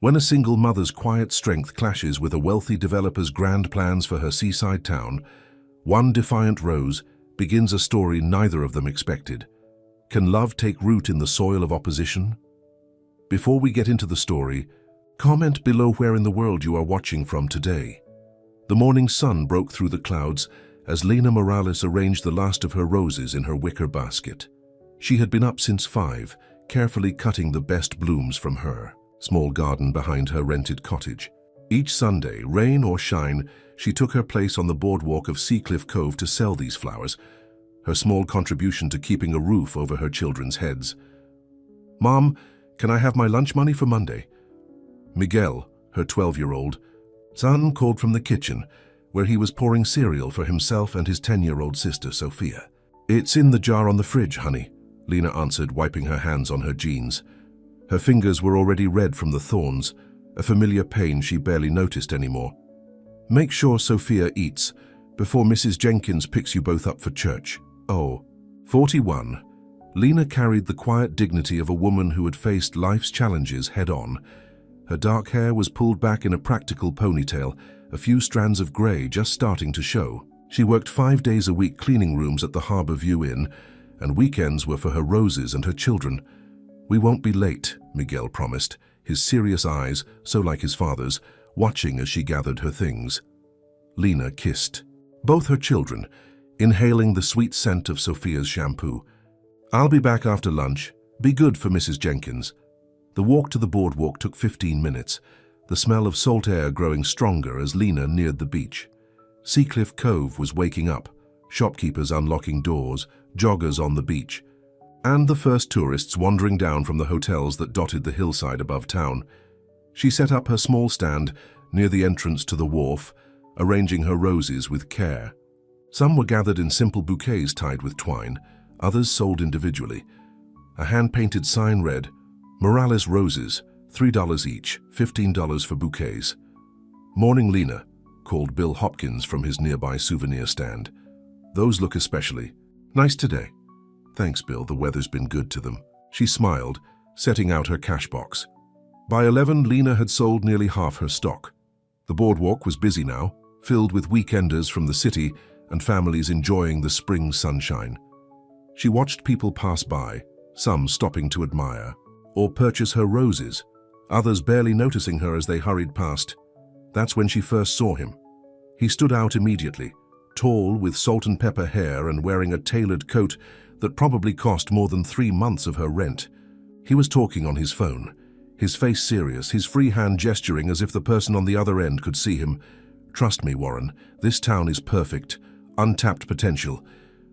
When a single mother's quiet strength clashes with a wealthy developer's grand plans for her seaside town, one defiant rose begins a story neither of them expected. Can love take root in the soil of opposition? Before we get into the story, comment below where in the world you are watching from today. The morning sun broke through the clouds as Lena Morales arranged the last of her roses in her wicker basket. She had been up since 5, carefully cutting the best blooms from her small garden behind her rented cottage. Each Sunday, rain or shine, she took her place on the boardwalk of Seacliff Cove to sell these flowers, her small contribution to keeping a roof over her children's heads. "Mom, can I have my lunch money for Monday?" Miguel, her 12-year-old son, called from the kitchen, where he was pouring cereal for himself and his 10-year-old sister, Sophia. "It's in the jar on the fridge, honey," Lena answered, wiping her hands on her jeans. Her fingers were already red from the thorns, a familiar pain she barely noticed anymore. "Make sure Sophia eats before Mrs. Jenkins picks you both up for church." Oh. 41. Lena carried the quiet dignity of a woman who had faced life's challenges head-on. Her dark hair was pulled back in a practical ponytail, a few strands of grey just starting to show. She worked 5 days a week cleaning rooms at the Harbour View Inn, and weekends were for her roses and her children. "We won't be late," Miguel promised, his serious eyes, so like his father's, watching as she gathered her things. Lena kissed both her children, inhaling the sweet scent of Sophia's shampoo. "I'll be back after lunch. Be good for Mrs. Jenkins." The walk to the boardwalk took 15 minutes, the smell of salt air growing stronger as Lena neared the beach. Seacliff Cove was waking up, shopkeepers unlocking doors, joggers on the beach, and the first tourists wandering down from the hotels that dotted the hillside above town. She set up her small stand near the entrance to the wharf, arranging her roses with care. Some were gathered in simple bouquets tied with twine, others sold individually. A hand-painted sign read, "Morales roses, $3 each, $15 for bouquets." "Morning, Lena," called Bill Hopkins from his nearby souvenir stand. "Those look especially nice today." "Thanks, Bill, the weather's been good to them." She smiled, setting out her cash box. By 11, Lena had sold nearly half her stock. The boardwalk was busy now, filled with weekenders from the city and families enjoying the spring sunshine. She watched people pass by, some stopping to admire or purchase her roses, others barely noticing her as they hurried past. That's when she first saw him. He stood out immediately, tall with salt and pepper hair and wearing a tailored coat that probably cost more than 3 months of her rent. He was talking on his phone, his face serious, his free hand gesturing as if the person on the other end could see him. "Trust me, Warren, this town is perfect, untapped potential.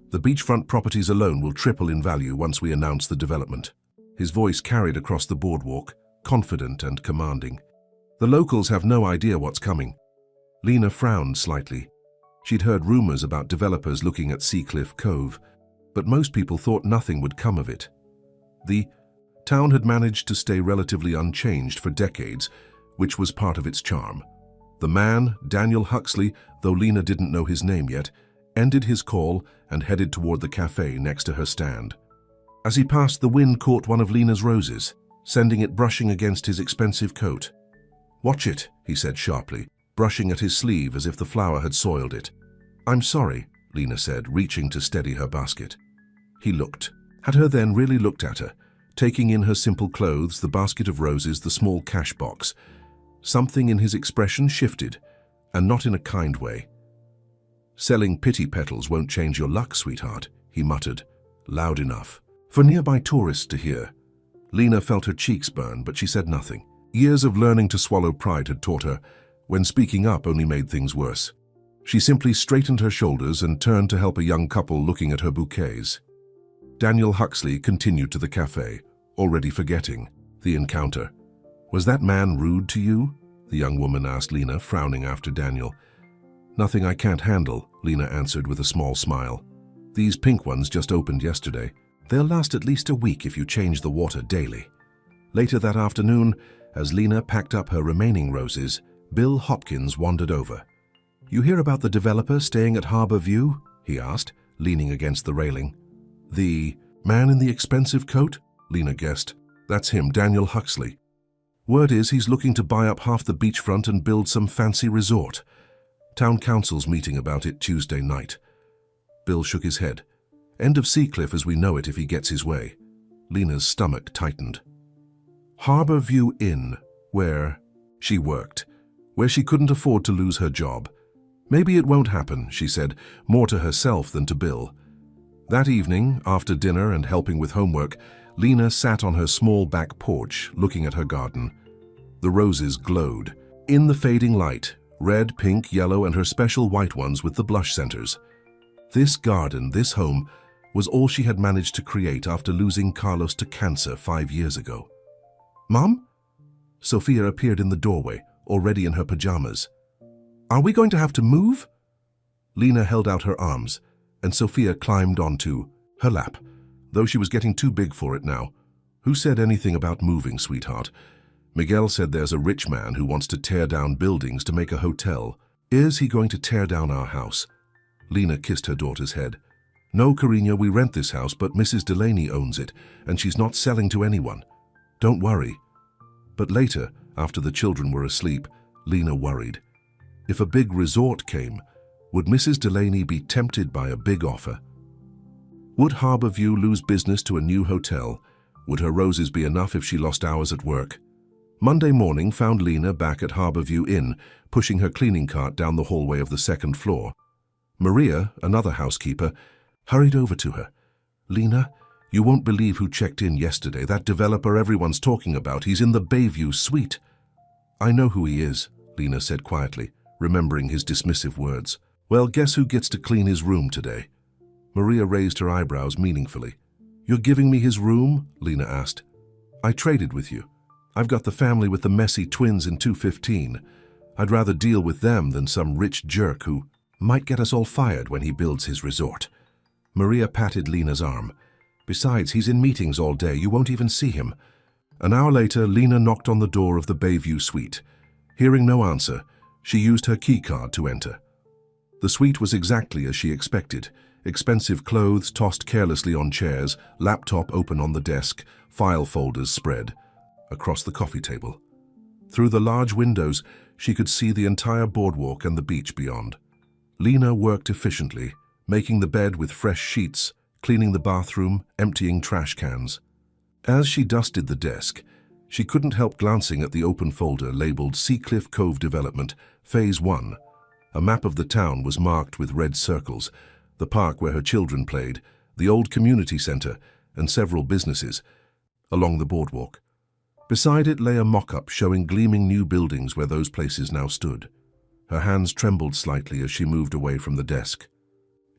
The beachfront properties alone will triple in value once we announce the development." His voice carried across the boardwalk, confident and commanding. "The locals have no idea what's coming." Lena frowned slightly. She'd heard rumors about developers looking at Seacliff Cove, but most people thought nothing would come of it. The town had managed to stay relatively unchanged for decades, which was part of its charm. The man, Daniel Huxley, though Lena didn't know his name yet, ended his call and headed toward the cafe next to her stand. As he passed, the wind caught one of Lena's roses, sending it brushing against his expensive coat. "Watch it," he said sharply, brushing at his sleeve as if the flower had soiled it. "I'm sorry," Lena said, reaching to steady her basket. He looked. Had her then really looked at her, taking in her simple clothes, the basket of roses, the small cash box? Something in his expression shifted, and not in a kind way. "Selling pity petals won't change your luck, sweetheart," he muttered, loud enough for nearby tourists to hear. Lena felt her cheeks burn, but she said nothing. Years of learning to swallow pride had taught her, when speaking up only made things worse. She simply straightened her shoulders and turned to help a young couple looking at her bouquets. Daniel Huxley continued to the cafe, already forgetting the encounter. "Was that man rude to you?" the young woman asked Lena, frowning after Daniel. "Nothing I can't handle," Lena answered with a small smile. "These pink ones just opened yesterday. They'll last at least a week if you change the water daily." Later that afternoon, as Lena packed up her remaining roses, Bill Hopkins wandered over. "You hear about the developer staying at Harbour View?" he asked, leaning against the railing. "The man in the expensive coat?" Lena guessed. "That's him, Daniel Huxley." Word is he's looking to buy up half the beachfront and build some fancy resort. Town council's meeting about it Tuesday night. Bill shook his head. End of Seacliff as we know it if he gets his way. Lena's stomach tightened. Harbor View Inn, where she worked, where she couldn't afford to lose her job. Maybe it won't happen, she said, more to herself than to Bill. That evening, after dinner and helping with homework, Lena sat on her small back porch, looking at her garden. The roses glowed. In the fading light, red, pink, yellow, and her special white ones with the blush centers. This garden, this home, was all she had managed to create after losing Carlos to cancer 5 years ago. Mom? Sophia appeared in the doorway, already in her pajamas. Are we going to have to move? Lena held out her arms, and Sophia climbed onto her lap, though she was getting too big for it now. Who said anything about moving, sweetheart? Miguel said there's a rich man who wants to tear down buildings to make a hotel. Is he going to tear down our house? Lena kissed her daughter's head. No, Karina, we rent this house, but Mrs. Delaney owns it, and she's not selling to anyone. Don't worry. But later, after the children were asleep, Lena worried. If a big resort came, would Mrs. Delaney be tempted by a big offer? Would Harbor View lose business to a new hotel? Would her roses be enough if she lost hours at work? Monday morning found Lena back at Harbor View Inn, pushing her cleaning cart down the hallway of the second floor. Maria, another housekeeper, hurried over to her. Lena, you won't believe who checked in yesterday. That developer everyone's talking about. He's in the Bayview suite. I know who he is, Lena said quietly, remembering his dismissive words. Well, guess who gets to clean his room today? Maria raised her eyebrows meaningfully. You're giving me his room? Lena asked. I traded with you. I've got the family with the messy twins in 215. I'd rather deal with them than some rich jerk who might get us all fired when he builds his resort. Maria patted Lena's arm. Besides, he's in meetings all day. You won't even see him. An hour later, Lena knocked on the door of the Bayview suite. Hearing no answer, she used her keycard to enter. The suite was exactly as she expected. Expensive clothes tossed carelessly on chairs, laptop open on the desk, file folders spread across the coffee table. Through the large windows, she could see the entire boardwalk and the beach beyond. Lena worked efficiently, making the bed with fresh sheets, cleaning the bathroom, emptying trash cans. As she dusted the desk, she couldn't help glancing at the open folder labeled Seacliff Cove Development, Phase 1. A map of the town was marked with red circles, the park where her children played, the old community center, and several businesses along the boardwalk. Beside it lay a mock-up showing gleaming new buildings where those places now stood. Her hands trembled slightly as she moved away from the desk.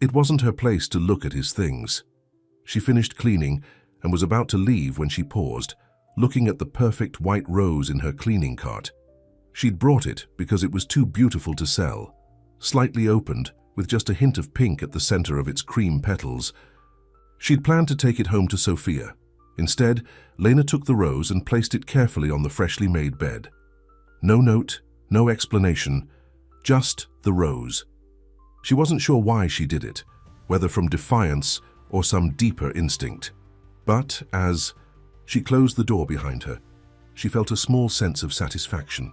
It wasn't her place to look at his things. She finished cleaning and was about to leave when she paused, looking at the perfect white rose in her cleaning cart. She'd brought it because it was too beautiful to sell. Slightly opened, with just a hint of pink at the center of its cream petals. She'd planned to take it home to Sophia. Instead, Lena took the rose and placed it carefully on the freshly made bed. No note, no explanation, just the rose. She wasn't sure why she did it, whether from defiance or some deeper instinct. But as she closed the door behind her, she felt a small sense of satisfaction.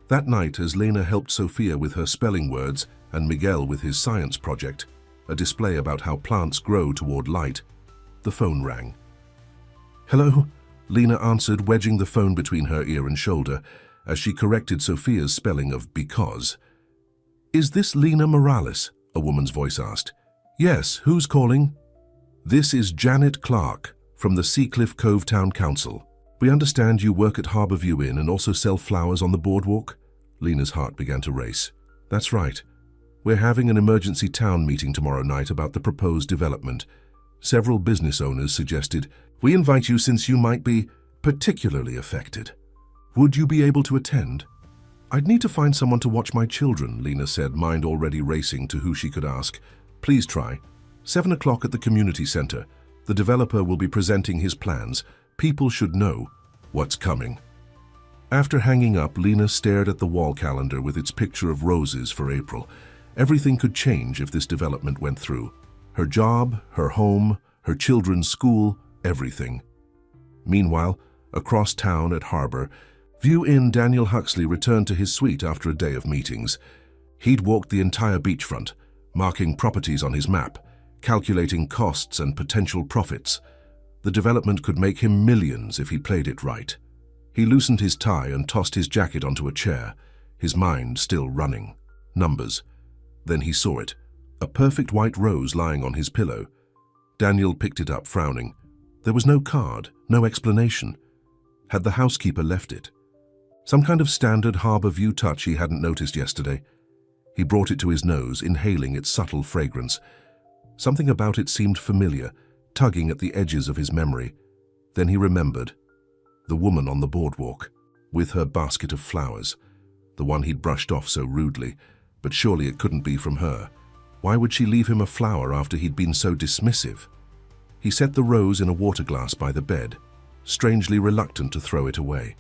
That night, as Lena helped Sophia with her spelling words and Miguel with his science project, a display about how plants grow toward light, the phone rang. Hello? Lena answered, wedging the phone between her ear and shoulder as she corrected Sophia's spelling of because. Is this Lena Morales? A woman's voice asked. Yes, who's calling? This is Janet Clark from the Seacliff Cove Town Council. We understand you work at Harbor View Inn and also sell flowers on the boardwalk? Lena's heart began to race. That's right. We're having an emergency town meeting tomorrow night about the proposed development. Several business owners suggested, we invite you since you might be particularly affected. Would you be able to attend? I'd need to find someone to watch my children, Lena said, mind already racing to who she could ask. Please try. 7 o'clock at the community center. The developer will be presenting his plans. People should know what's coming. After hanging up, Lena stared at the wall calendar with its picture of roses for April. Everything could change if this development went through. Her job, her home, her children's school, everything. Meanwhile, across town at Harbor, View in. Daniel Huxley returned to his suite after a day of meetings. He'd walked the entire beachfront, marking properties on his map, calculating costs and potential profits. The development could make him millions if he played it right. He loosened his tie and tossed his jacket onto a chair, his mind still running. Numbers. Then he saw it, a perfect white rose lying on his pillow. Daniel picked it up, frowning. There was no card, no explanation. Had the housekeeper left it? Some kind of standard Harbor View touch he hadn't noticed yesterday. He brought it to his nose, inhaling its subtle fragrance. Something about it seemed familiar, tugging at the edges of his memory. Then he remembered. The woman on the boardwalk, with her basket of flowers. The one he'd brushed off so rudely, but surely it couldn't be from her. Why would she leave him a flower after he'd been so dismissive? He set the rose in a water glass by the bed, strangely reluctant to throw it away.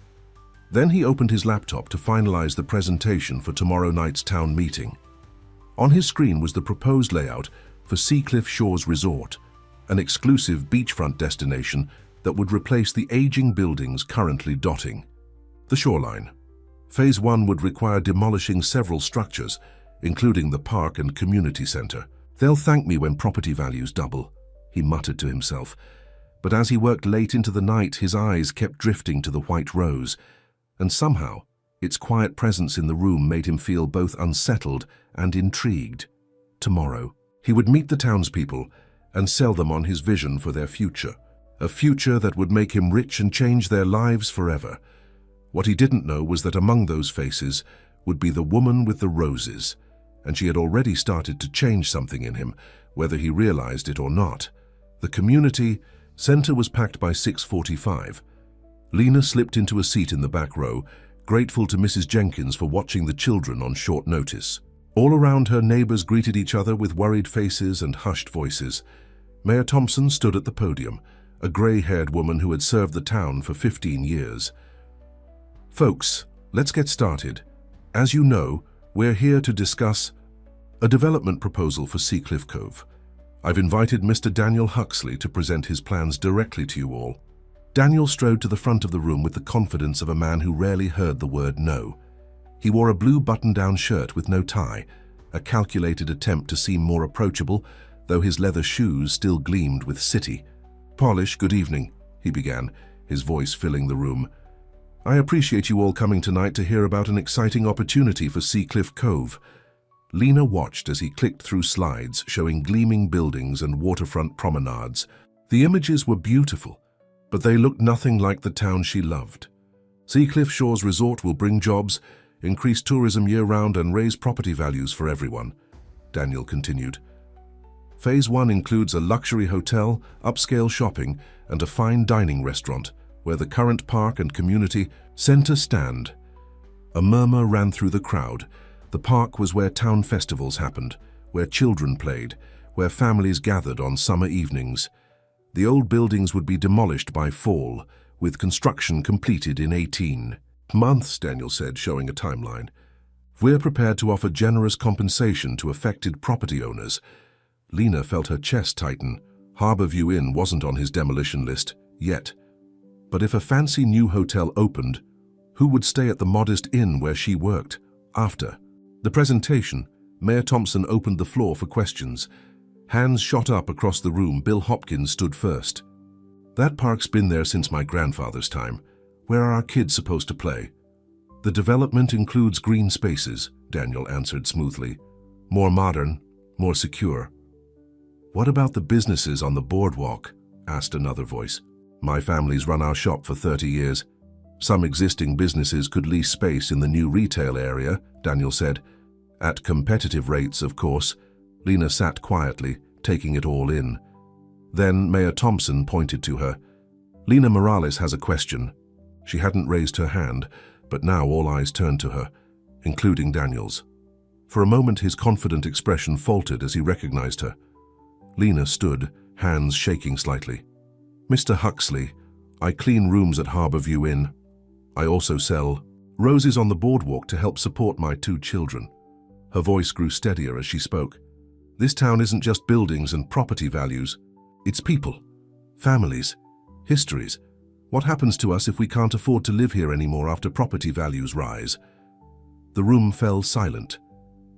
Then he opened his laptop to finalize the presentation for tomorrow night's town meeting. On his screen was the proposed layout for Seacliff Shores Resort, an exclusive beachfront destination that would replace the aging buildings currently dotting the shoreline. Phase 1 would require demolishing several structures, including the park and community center. They'll thank me when property values double, he muttered to himself. But as he worked late into the night, his eyes kept drifting to the white rose, and somehow its quiet presence in the room made him feel both unsettled and intrigued. Tomorrow, he would meet the townspeople and sell them on his vision for their future, a future that would make him rich and change their lives forever. What he didn't know was that among those faces would be the woman with the roses, and she had already started to change something in him, whether he realized it or not. The community center was packed by 6:45. Lena slipped into a seat in the back row, grateful to Mrs. Jenkins for watching the children on short notice. All around her, neighbors greeted each other with worried faces and hushed voices. Mayor Thompson stood at the podium, a gray-haired woman who had served the town for 15 years. Folks, let's get started. As you know, we're here to discuss a development proposal for Seacliff Cove. I've invited Mr. Daniel Huxley to present his plans directly to you all. Daniel strode to the front of the room with the confidence of a man who rarely heard the word no. He wore a blue button-down shirt with no tie, a calculated attempt to seem more approachable, though his leather shoes still gleamed with city polish. Good evening, he began, his voice filling the room. I appreciate you all coming tonight to hear about an exciting opportunity for Seacliff Cove. Lena watched as he clicked through slides showing gleaming buildings and waterfront promenades. The images were beautiful, but they looked nothing like the town she loved. Seacliff Shores Resort will bring jobs, increase tourism year-round and raise property values for everyone, Daniel continued. Phase 1 includes a luxury hotel, upscale shopping, and a fine dining restaurant, where the current park and community center stand. A murmur ran through the crowd. The park was where town festivals happened, where children played, where families gathered on summer evenings. The old buildings would be demolished by fall, with construction completed in 18 months, Daniel said, showing a timeline. We're prepared to offer generous compensation to affected property owners. Lena felt her chest tighten. Harbor View Inn wasn't on his demolition list, yet. But if a fancy new hotel opened, who would stay at the modest inn where she worked after the presentation? Mayor Thompson opened the floor for questions. Hands shot up across the room. Bill Hopkins stood first. That park's been there since my grandfather's time. Where are our kids supposed to play? The development includes green spaces, Daniel answered smoothly. More modern, more secure. What about the businesses on the boardwalk? Asked another voice. My family's run our shop for 30 years. Some existing businesses could lease space in the new retail area, Daniel said. At competitive rates, of course. Lena sat quietly, taking it all in. Then Mayor Thompson pointed to her. Lena Morales has a question. She hadn't raised her hand, but now all eyes turned to her, including Daniel's. For a moment his confident expression faltered as he recognized her. Lena stood, hands shaking slightly. Mr. Huxley, I clean rooms at Harbor View Inn. I also sell roses on the boardwalk to help support my 2 children. Her voice grew steadier as she spoke. This town isn't just buildings and property values. It's people, families, histories. What happens to us if we can't afford to live here anymore after property values rise? The room fell silent.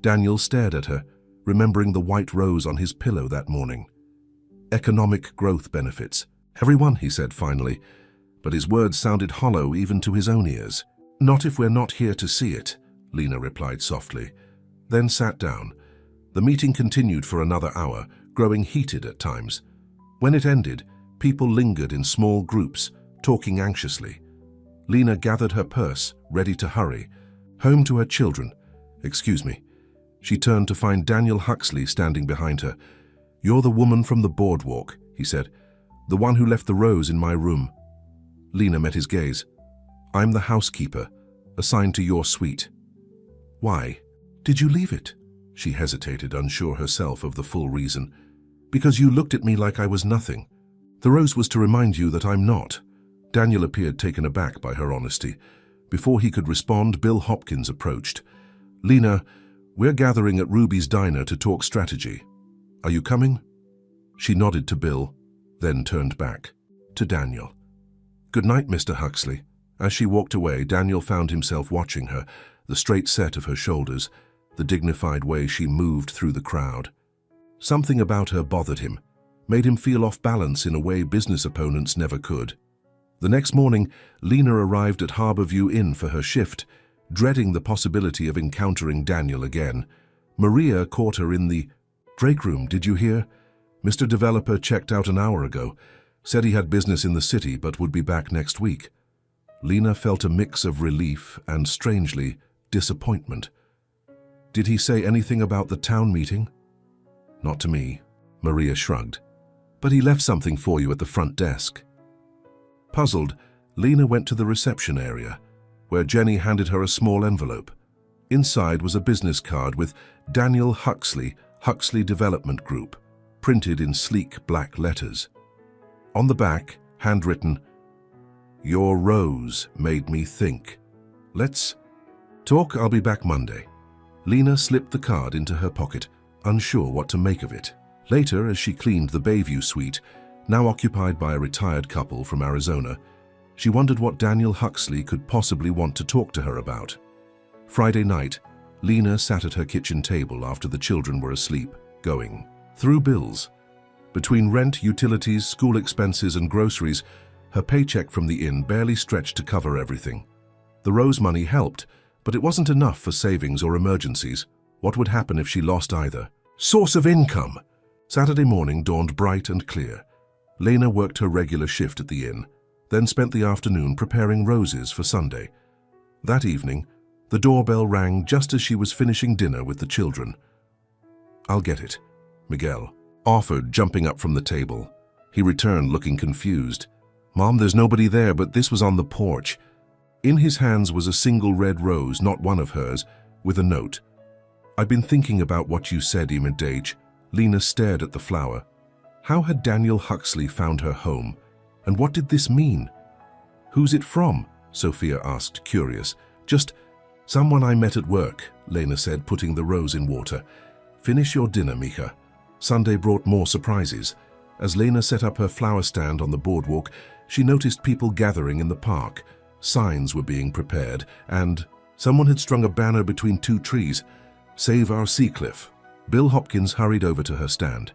Daniel stared at her, remembering the white rose on his pillow that morning. Economic growth benefits. Everyone, he said finally, but his words sounded hollow even to his own ears. Not if we're not here to see it, Lena replied softly, then sat down. The meeting continued for another hour, growing heated at times. When it ended, people lingered in small groups, talking anxiously. Lena gathered her purse, ready to hurry. Home to her children. Excuse me. She turned to find Daniel Huxley standing behind her. You're the woman from the boardwalk, he said. The one who left the rose in my room. Lena met his gaze. I'm the housekeeper, assigned to your suite. Why? Did you leave it? She hesitated, unsure herself of the full reason. Because you looked at me like I was nothing. The rose was to remind you that I'm not. Daniel appeared taken aback by her honesty. Before he could respond, Bill Hopkins approached. Lena, we're gathering at Ruby's diner to talk strategy. Are you coming? She nodded to Bill, then turned back to Daniel. Good night, Mr. Huxley. As she walked away, Daniel found himself watching her, the straight set of her shoulders, the dignified way she moved through the crowd. Something about her bothered him, made him feel off balance in a way business opponents never could. The next morning, Lena arrived at Harborview Inn for her shift, dreading the possibility of encountering Daniel again. Maria caught her in the break room. Did you hear? Mr. Developer checked out an hour ago, said he had business in the city but would be back next week. Lena felt a mix of relief and, strangely, disappointment. Did he say anything about the town meeting? Not to me, Maria shrugged. But he left something for you at the front desk. Puzzled, Lena went to the reception area, where Jenny handed her a small envelope. Inside was a business card with Daniel Huxley, Huxley Development Group, printed in sleek black letters. On the back, handwritten, Your rose made me think. Let's talk. I'll be back Monday. Lena slipped the card into her pocket, unsure what to make of it. Later, as she cleaned the Bayview suite, now occupied by a retired couple from Arizona, she wondered what Daniel Huxley could possibly want to talk to her about. Friday night, Lena sat at her kitchen table after the children were asleep, going through bills. Between rent, utilities, school expenses, and groceries, her paycheck from the inn barely stretched to cover everything. The rose money helped, but it wasn't enough for savings or emergencies. What would happen if she lost either? Source of income! Saturday morning dawned bright and clear. Lena worked her regular shift at the inn, then spent the afternoon preparing roses for Sunday. That evening, the doorbell rang just as she was finishing dinner with the children. I'll get it, Miguel offered, jumping up from the table. He returned looking confused. Mom, there's nobody there, but this was on the porch. In his hands was a single red rose, not one of hers, with a note. I've been thinking about what you said, Imidage. Lena stared at the flower. How had Daniel Huxley found her home? And what did this mean? Who's it from? Sophia asked, curious. Just someone I met at work, Lena said, putting the rose in water. Finish your dinner, Mika. Sunday brought more surprises. As Lena set up her flower stand on the boardwalk, she noticed people gathering in the park. Signs were being prepared, and someone had strung a banner between two trees. Save our Seacliff. Bill Hopkins hurried over to her stand.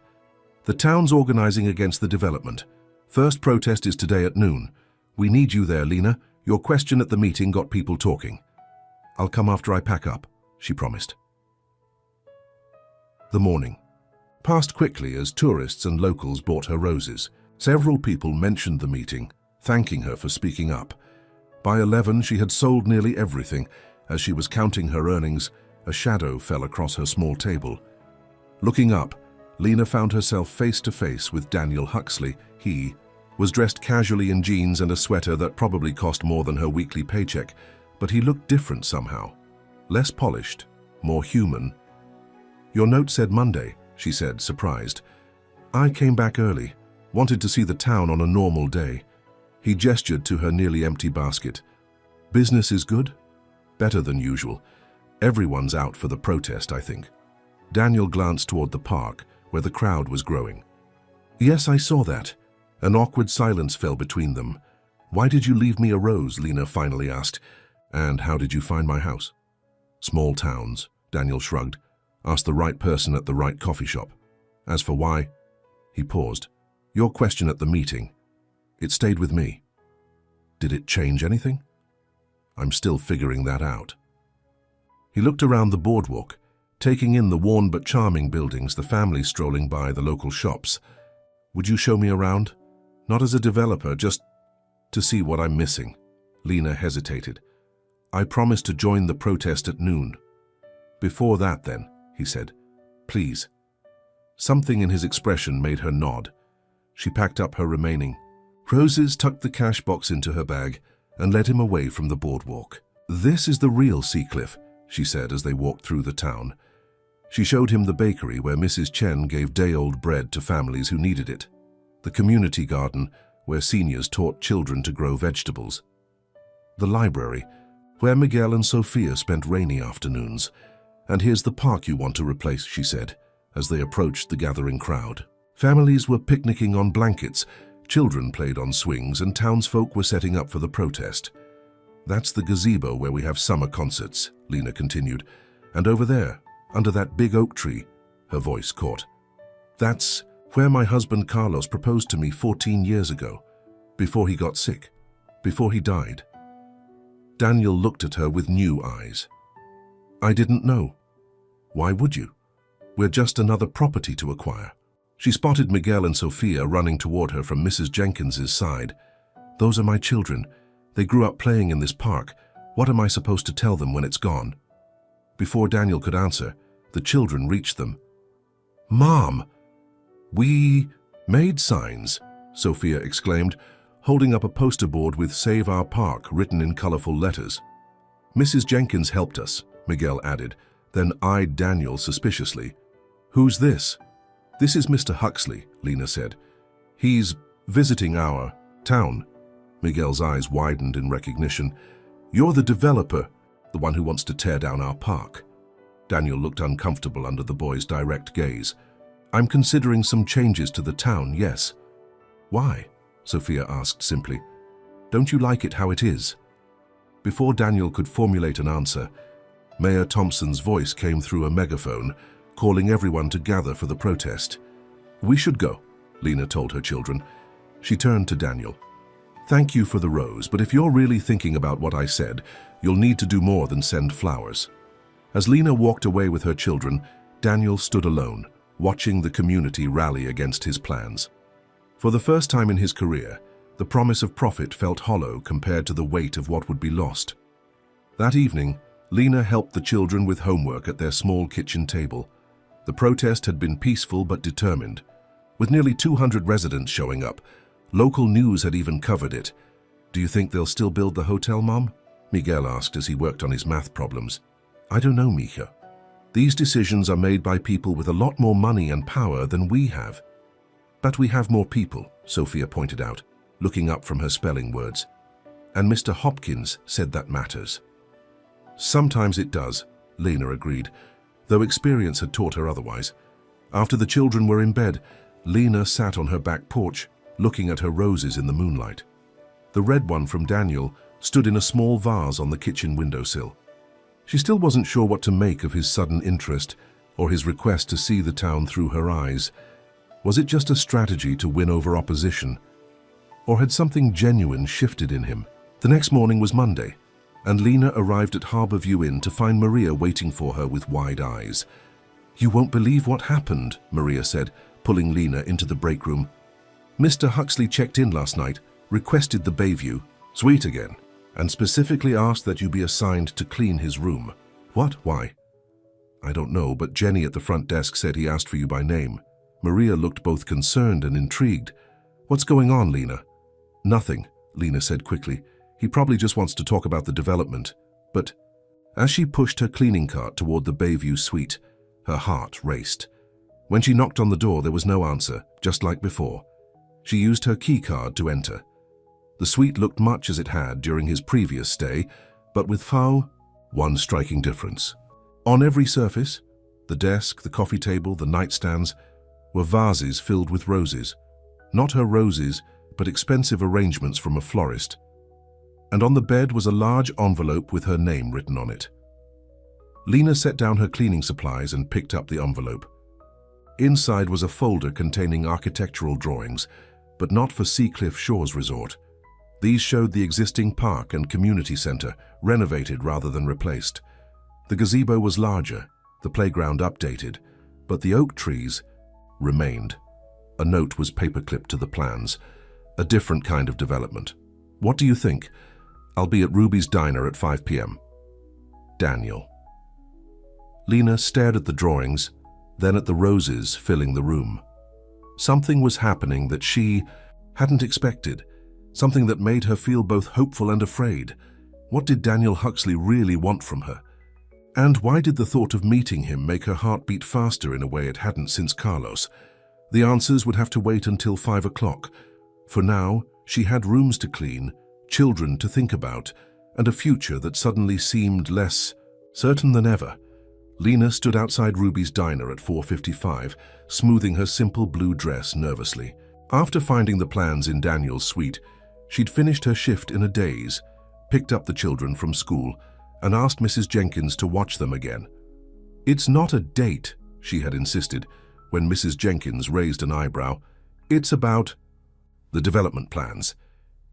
The town's organizing against the development. First protest is today at noon. We need you there, Lena. Your question at the meeting got people talking. I'll come after I pack up, she promised. The morning passed quickly as tourists and locals bought her roses. Several people mentioned the meeting, thanking her for speaking up. By 11, she had sold nearly everything. As she was counting her earnings, a shadow fell across her small table. Looking up, Lena found herself face to face with Daniel Huxley. He was dressed casually in jeans and a sweater that probably cost more than her weekly paycheck, but he looked different somehow. Less polished, more human. Your note said Monday, she said, surprised. I came back early, wanted to see the town on a normal day. He gestured to her nearly empty basket. Business is good? Better than usual. Everyone's out for the protest, I think. Daniel glanced toward the park, where the crowd was growing. Yes, I saw that. An awkward silence fell between them. Why did you leave me a rose? Lena finally asked. And how did you find my house? Small towns, Daniel shrugged. Ask the right person at the right coffee shop. As for why, he paused. Your question at the meeting. It stayed with me. Did it change anything? I'm still figuring that out. He looked around the boardwalk, taking in the worn but charming buildings, the families strolling by, the local shops. Would you show me around? Not as a developer, just to see what I'm missing. Lena hesitated. I promised to join the protest at noon. Before that then, he said. Please. Something in his expression made her nod. She packed up her remaining roses, tucked the cash box into her bag, and led him away from the boardwalk. This is the real Seacliff, she said as they walked through the town. She showed him the bakery where Mrs. Chen gave day-old bread to families who needed it, the community garden where seniors taught children to grow vegetables, the library where Miguel and Sophia spent rainy afternoons, and here's the park you want to replace, she said, as they approached the gathering crowd. Families were picnicking on blankets, children played on swings, and townsfolk were setting up for the protest. That's the gazebo where we have summer concerts, Lena continued, and over there, under that big oak tree, her voice caught. That's where my husband Carlos proposed to me 14 years ago, before he got sick, before he died. Daniel looked at her with new eyes. I didn't know. Why would you? We're just another property to acquire. She spotted Miguel and Sophia running toward her from Mrs. Jenkins's side. Those are my children. They grew up playing in this park. What am I supposed to tell them when it's gone? Before Daniel could answer, the children reached them. Mom! We made signs, Sophia exclaimed, holding up a poster board with Save Our Park written in colorful letters. Mrs. Jenkins helped us, Miguel added, then eyed Daniel suspiciously. Who's this? This is Mr. Huxley, Lena said. He's visiting our town. Miguel's eyes widened in recognition. You're the developer, the one who wants to tear down our park. Daniel looked uncomfortable under the boy's direct gaze. I'm considering some changes to the town, yes. Why? Sophia asked simply. Don't you like it how it is? Before Daniel could formulate an answer, Mayor Thompson's voice came through a megaphone, calling everyone to gather for the protest. We should go, Lena told her children. She turned to Daniel. Thank you for the rose, but if you're really thinking about what I said, you'll need to do more than send flowers. As Lena walked away with her children, Daniel stood alone, watching the community rally against his plans. For the first time in his career, the promise of profit felt hollow compared to the weight of what would be lost. That evening, Lena helped the children with homework at their small kitchen table. The protest had been peaceful but determined. With nearly 200 residents showing up, local news had even covered it. Do you think they'll still build the hotel, Mom? Miguel asked as he worked on his math problems. I don't know, Mija. These decisions are made by people with a lot more money and power than we have. But we have more people, Sophia pointed out, looking up from her spelling words. And Mr. Hopkins said that matters. Sometimes it does, Lena agreed, though experience had taught her otherwise. After the children were in bed, Lena sat on her back porch, looking at her roses in the moonlight. The red one from Daniel stood in a small vase on the kitchen windowsill. She still wasn't sure what to make of his sudden interest or his request to see the town through her eyes. Was it just a strategy to win over opposition? Or had something genuine shifted in him? The next morning was Monday, and Lena arrived at Harborview Inn to find Maria waiting for her with wide eyes. You won't believe what happened, Maria said, pulling Lena into the break room. Mr. Huxley checked in last night, requested the Bayview, suite again, and specifically asked that you be assigned to clean his room. What? Why? I don't know, but Jenny at the front desk said he asked for you by name. Maria looked both concerned and intrigued. What's going on, Lena? Nothing, Lena said quickly. He probably just wants to talk about the development. But as she pushed her cleaning cart toward the Bayview suite, her heart raced. When she knocked on the door, there was no answer, just like before. She used her key card to enter. The suite looked much as it had during his previous stay, but with one striking difference. On every surface, the desk, the coffee table, the nightstands, were vases filled with roses. Not her roses, but expensive arrangements from a florist. and on the bed was a large envelope with her name written on it. Lena set down her cleaning supplies and picked up the envelope. Inside was a folder containing architectural drawings, but not for Seacliff Shores Resort. These showed the existing park and community center, renovated rather than replaced. The gazebo was larger, the playground updated, but the oak trees remained. A note was paperclipped to the plans. A different kind of development. What do you think? I'll be at Ruby's Diner at 5 p.m. Daniel. Lena stared at the drawings, then at the roses filling the room. Something was happening that she hadn't expected, something that made her feel both hopeful and afraid. What did Daniel Huxley really want from her? And why did the thought of meeting him make her heart beat faster in a way it hadn't since Carlos? The answers would have to wait until 5 o'clock. For now, she had rooms to clean, children to think about, and a future that suddenly seemed less certain than ever. Lena stood outside Ruby's Diner at 4:55, smoothing her simple blue dress nervously. After finding the plans in Daniel's suite, she'd finished her shift in a daze, picked up the children from school, and asked Mrs. Jenkins to watch them again. "It's not a date," she had insisted, when Mrs. Jenkins raised an eyebrow. "It's about the development plans."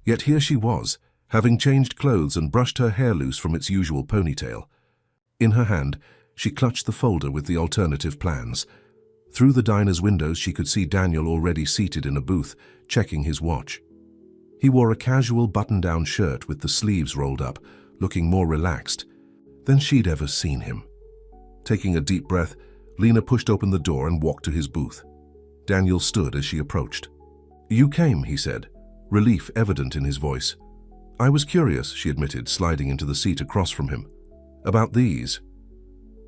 Yet here she was, having changed clothes and brushed her hair loose from its usual ponytail. In her hand, she clutched the folder with the alternative plans. Through the diner's windows, she could see Daniel already seated in a booth, checking his watch. He wore a casual button-down shirt with the sleeves rolled up, looking more relaxed than she'd ever seen him. Taking a deep breath, Lena pushed open the door and walked to his booth. Daniel stood as she approached. "You came," he said, relief evident in his voice. "I was curious," she admitted, sliding into the seat across from him. "About these."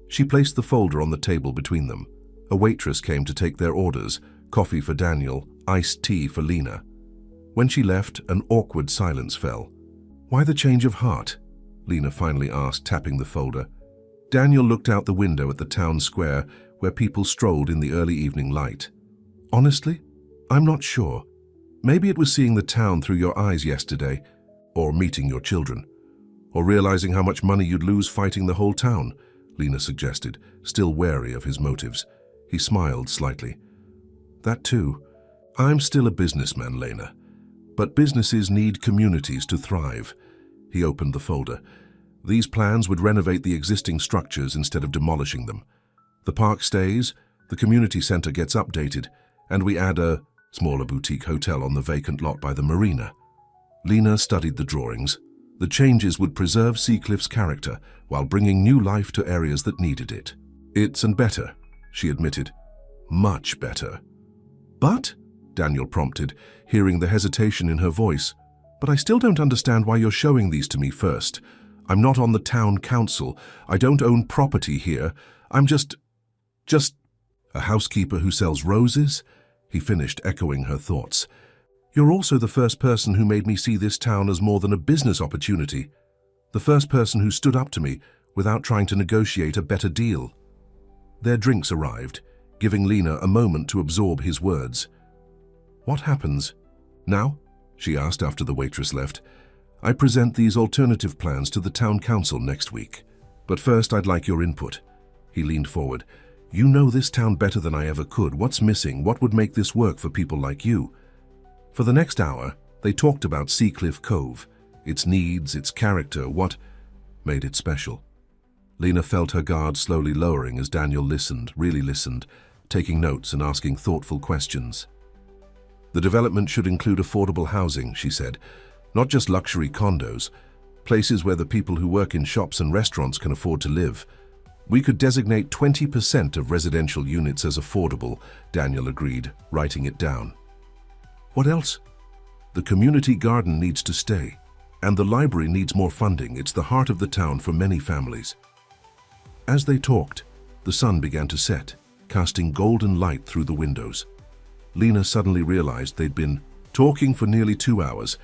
She placed the folder on the table between them. A waitress came to take their orders, coffee for Daniel, iced tea for Lena. When she left, an awkward silence fell. "Why the change of heart?" Lena finally asked, tapping the folder. Daniel looked out the window at the town square, where people strolled in the early evening light. "Honestly, I'm not sure. Maybe it was seeing the town through your eyes yesterday, or meeting your children, or realizing how much money you'd lose fighting the whole town," Lena suggested, still wary of his motives. He smiled slightly. "That too. I'm still a businessman, Lena. But businesses need communities to thrive." He opened the folder. These plans would renovate the existing structures instead of demolishing them. The park stays, the community center gets updated, and we add a smaller boutique hotel on the vacant lot by the marina. Lena studied the drawings. The changes would preserve Seacliff's character while bringing new life to areas that needed it. "It's and better," she admitted. "Much better." "But?" Daniel prompted, hearing the hesitation in her voice. "But I still don't understand why you're showing these to me first. I'm not on the town council. I don't own property here. I'm just a housekeeper who sells roses?" He finished, echoing her thoughts. "You're also the first person who made me see this town as more than a business opportunity. The first person who stood up to me without trying to negotiate a better deal." Their drinks arrived, giving Lena a moment to absorb his words. "What happens now?" she asked after the waitress left. "I present these alternative plans to the town council next week. But first I'd like your input." He leaned forward. "You know this town better than I ever could. What's missing? What would make this work for people like you?" For the next hour, they talked about Seacliff Cove, its needs, its character, what made it special. Lena felt her guard slowly lowering as Daniel listened, really listened, taking notes and asking thoughtful questions. "The development should include affordable housing," she said, "not just luxury condos, places where the people who work in shops and restaurants can afford to live. We could designate 20% of residential units as affordable," Daniel agreed, writing it down. "What else?" "The community garden needs to stay, and the library needs more funding. It's the heart of the town for many families." As they talked, the sun began to set, casting golden light through the windows. Lena suddenly realized they'd been talking for nearly 2 hours.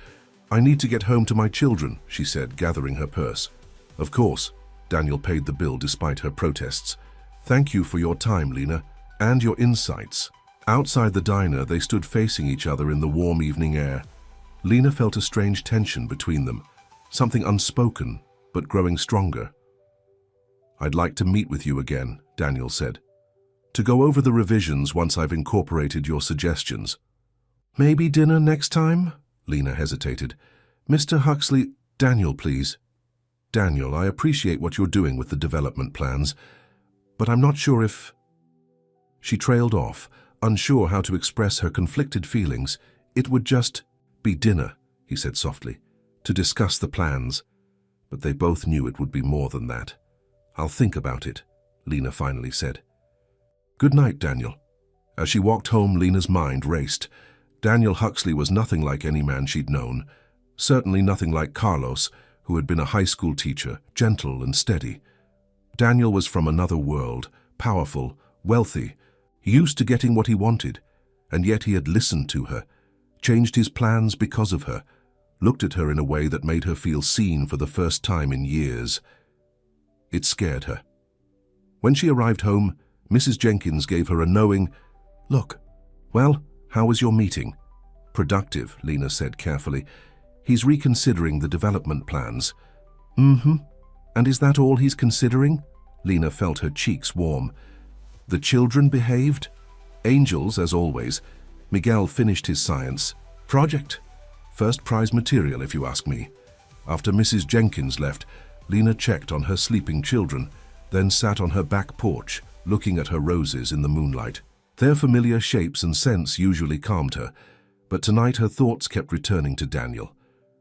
"I need to get home to my children," she said, gathering her purse. "Of course." Daniel paid the bill despite her protests. "Thank you for your time, Lena, and your insights." Outside the diner, they stood facing each other in the warm evening air. Lena felt a strange tension between them. something unspoken, but growing stronger. "I'd like to meet with you again," Daniel said. "To go over the revisions once I've incorporated your suggestions." "Maybe dinner next time?" Lena hesitated. "Mr. Huxley—" "Daniel, please." "Daniel, I appreciate what you're doing with the development plans, but I'm not sure if—" She trailed off, unsure how to express her conflicted feelings. "It would just be dinner," he said softly, "to discuss the plans." But they both knew it would be more than that. "I'll think about it," Lena finally said. "Good night, Daniel." As she walked home, Lena's mind raced. Daniel Huxley was nothing like any man she'd known, certainly nothing like Carlos, who had been a high school teacher, gentle and steady. Daniel was from another world, powerful, wealthy, used to getting what he wanted, and yet he had listened to her, changed his plans because of her, looked at her in a way that made her feel seen for the first time in years. It scared her. When she arrived home, Mrs. Jenkins gave her a knowing, "Look, well, how was your meeting?" "Productive," Lena said carefully. "He's reconsidering the development plans." "Mm-hmm. And is that all he's considering?" Lena felt her cheeks warm. "The children behaved?" "Angels, as always." Miguel finished his science project. First prize material, if you ask me. After Mrs. Jenkins left, Lena checked on her sleeping children, then sat on her back porch, looking at her roses in the moonlight. Their familiar shapes and scents usually calmed her, but tonight her thoughts kept returning to Daniel.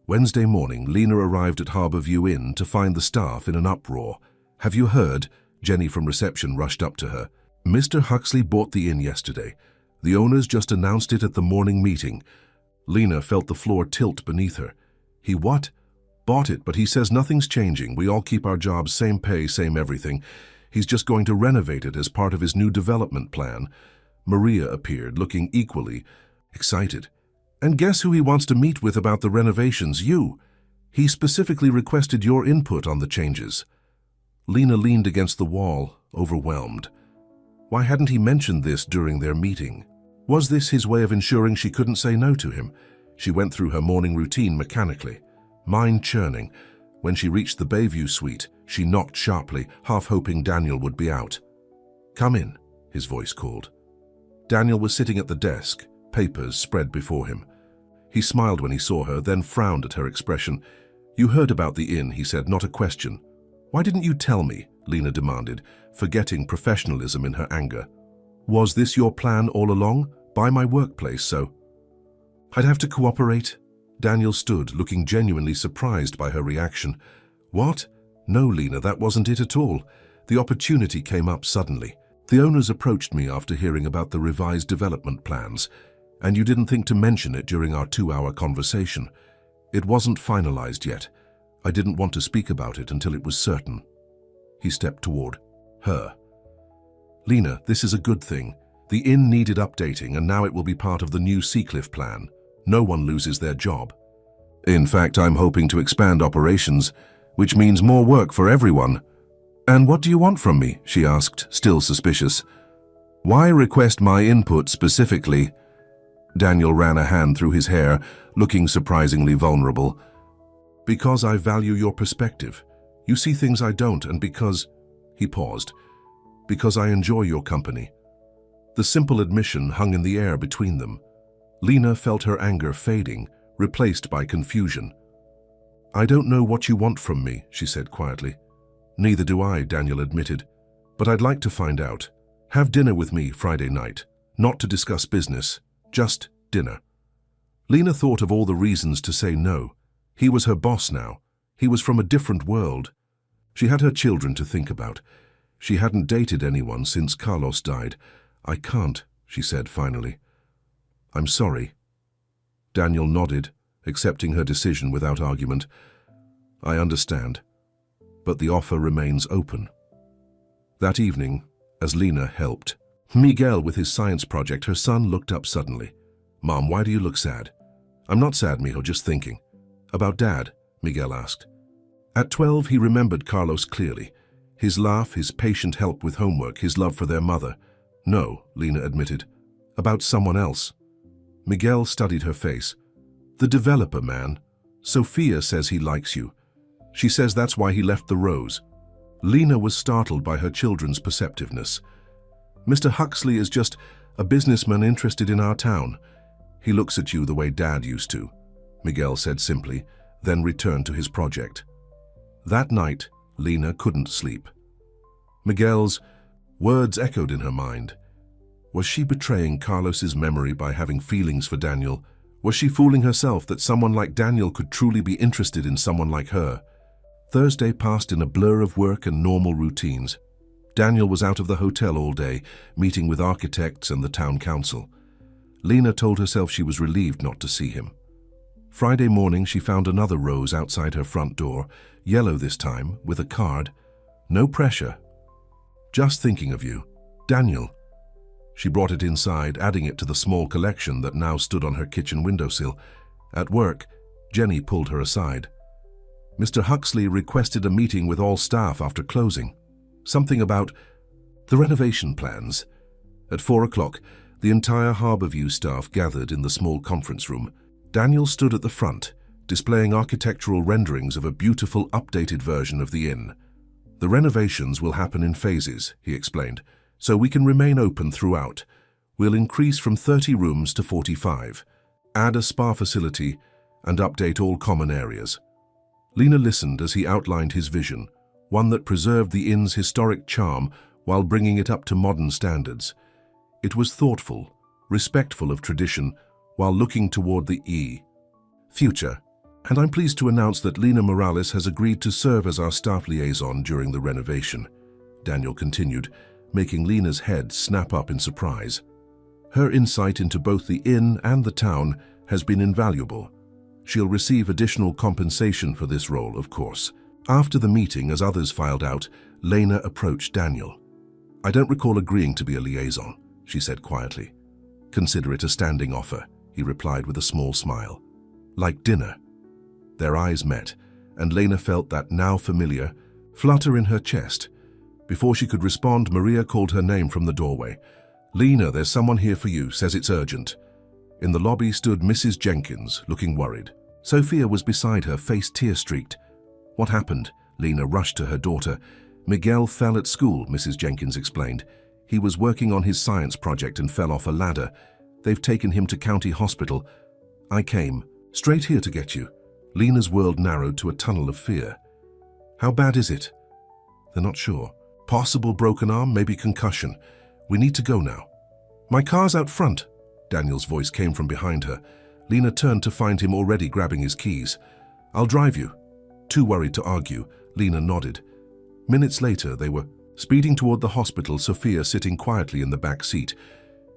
Wednesday morning, Lena arrived at Harborview Inn to find the staff in an uproar. "Have you heard?" Jenny from reception rushed up to her. "Mr. Huxley bought the inn yesterday. The owners just announced it at the morning meeting." Lena felt the floor tilt beneath her. "He what?" "Bought it, but he says nothing's changing. We all keep our jobs, same pay, same everything. He's just going to renovate it as part of his new development plan." Maria appeared, looking equally excited. "And guess who he wants to meet with about the renovations? You. He specifically requested your input on the changes." Lena leaned against the wall, overwhelmed. Why hadn't he mentioned this during their meeting? Was this his way of ensuring she couldn't say no to him? She went through her morning routine mechanically, mind churning. When she reached the Bayview suite, she knocked sharply, half hoping Daniel would be out. "Come in," his voice called. Daniel was sitting at the desk, papers spread before him. He smiled when he saw her, then frowned at her expression. "You heard about the inn," he said, "not a question." "Why didn't you tell me?" Lena demanded, forgetting professionalism in her anger. "Was this your plan all along? Buy my workplace, so—" "I'd have to cooperate." Daniel stood, looking genuinely surprised by her reaction. "What?" "No, Lena, that wasn't it at all. The opportunity came up suddenly. The owners approached me after hearing about the revised development plans, and you didn't think to mention it during our 2-hour conversation. It wasn't finalized yet. I didn't want to speak about it until it was certain." He stepped toward her. "Lena, this is a good thing. The inn needed updating, and now it will be part of the new Seacliff plan. No one loses their job. In fact, I'm hoping to expand operations, which means more work for everyone." "And what do you want from me?" she asked, still suspicious. "Why request my input specifically?" Daniel ran a hand through his hair, looking surprisingly vulnerable. "Because I value your perspective. You see things I don't, and because—" He paused. "Because I enjoy your company." The simple admission hung in the air between them. Lena felt her anger fading, replaced by confusion. "I don't know what you want from me," she said quietly. "Neither do I," Daniel admitted. "But I'd like to find out. Have dinner with me Friday night. Not to discuss business, just dinner." Lena thought of all the reasons to say no. He was her boss now. He was from a different world. She had her children to think about. She hadn't dated anyone since Carlos died. "I can't," she said finally. "I'm sorry." Daniel nodded, accepting her decision without argument. "I understand. But the offer remains open." That evening, as Lena helped Miguel with his science project, her son looked up suddenly. "Mom, why do you look sad?" "I'm not sad, mijo, just thinking." "About Dad?" Miguel asked. At 12, he remembered Carlos clearly. His laugh, his patient help with homework, his love for their mother. "No," Lena admitted. "About someone else." Miguel studied her face. "The developer man. Sophia says he likes you. She says that's why he left the rose. Lena was startled by her children's perceptiveness. Mr. Huxley is just a businessman interested in our town. He looks at you the way Dad used to, Miguel said simply, then returned to his project. That night, Lena couldn't sleep. Miguel's words echoed in her mind. Was she betraying Carlos's memory by having feelings for Daniel? Was she fooling herself that someone like Daniel could truly be interested in someone like her? Thursday passed in a blur of work and normal routines. Daniel was out of the hotel all day, meeting with architects and the town council. Lena told herself she was relieved not to see him. Friday morning, she found another rose outside her front door, yellow this time, with a card. No pressure. Just thinking of you, Daniel. She brought it inside, adding it to the small collection that now stood on her kitchen windowsill. At work, Jenny pulled her aside. Mr. Huxley requested a meeting with all staff after closing. Something about the renovation plans. At 4 o'clock, the entire Harborview staff gathered in the small conference room. Daniel stood at the front, displaying architectural renderings of a beautiful, updated version of the inn. The renovations will happen in phases, he explained, so we can remain open throughout. We'll increase from 30 rooms to 45, add a spa facility, and update all common areas. Lena listened as he outlined his vision, one that preserved the inn's historic charm while bringing it up to modern standards. It was thoughtful, respectful of tradition, while looking toward the future. And I'm pleased to announce that Lena Morales has agreed to serve as our staff liaison during the renovation, Daniel continued, making Lena's head snap up in surprise. Her insight into both the inn and the town has been invaluable. She'll receive additional compensation for this role, of course. After the meeting, as others filed out, Lena approached Daniel. I don't recall agreeing to be a liaison, she said quietly. Consider it a standing offer, he replied with a small smile. Like dinner. Their eyes met, and Lena felt that now familiar flutter in her chest. Before she could respond, Maria called her name from the doorway. Lena, there's someone here for you, says it's urgent. In the lobby stood Mrs. Jenkins, looking worried. Sophia was beside her, face tear-streaked. What happened? Lena rushed to her daughter. Miguel fell at school, Mrs. Jenkins explained. He was working on his science project and fell off a ladder. They've taken him to county hospital. I came straight here to get you. Lena's world narrowed to a tunnel of fear. How bad is it? They're not sure. Possible broken arm, maybe concussion. We need to go now. My car's out front. Daniel's voice came from behind her. Lena turned to find him already grabbing his keys. I'll drive you. Too worried to argue, Lena nodded. Minutes later, they were speeding toward the hospital, Sophia sitting quietly in the back seat.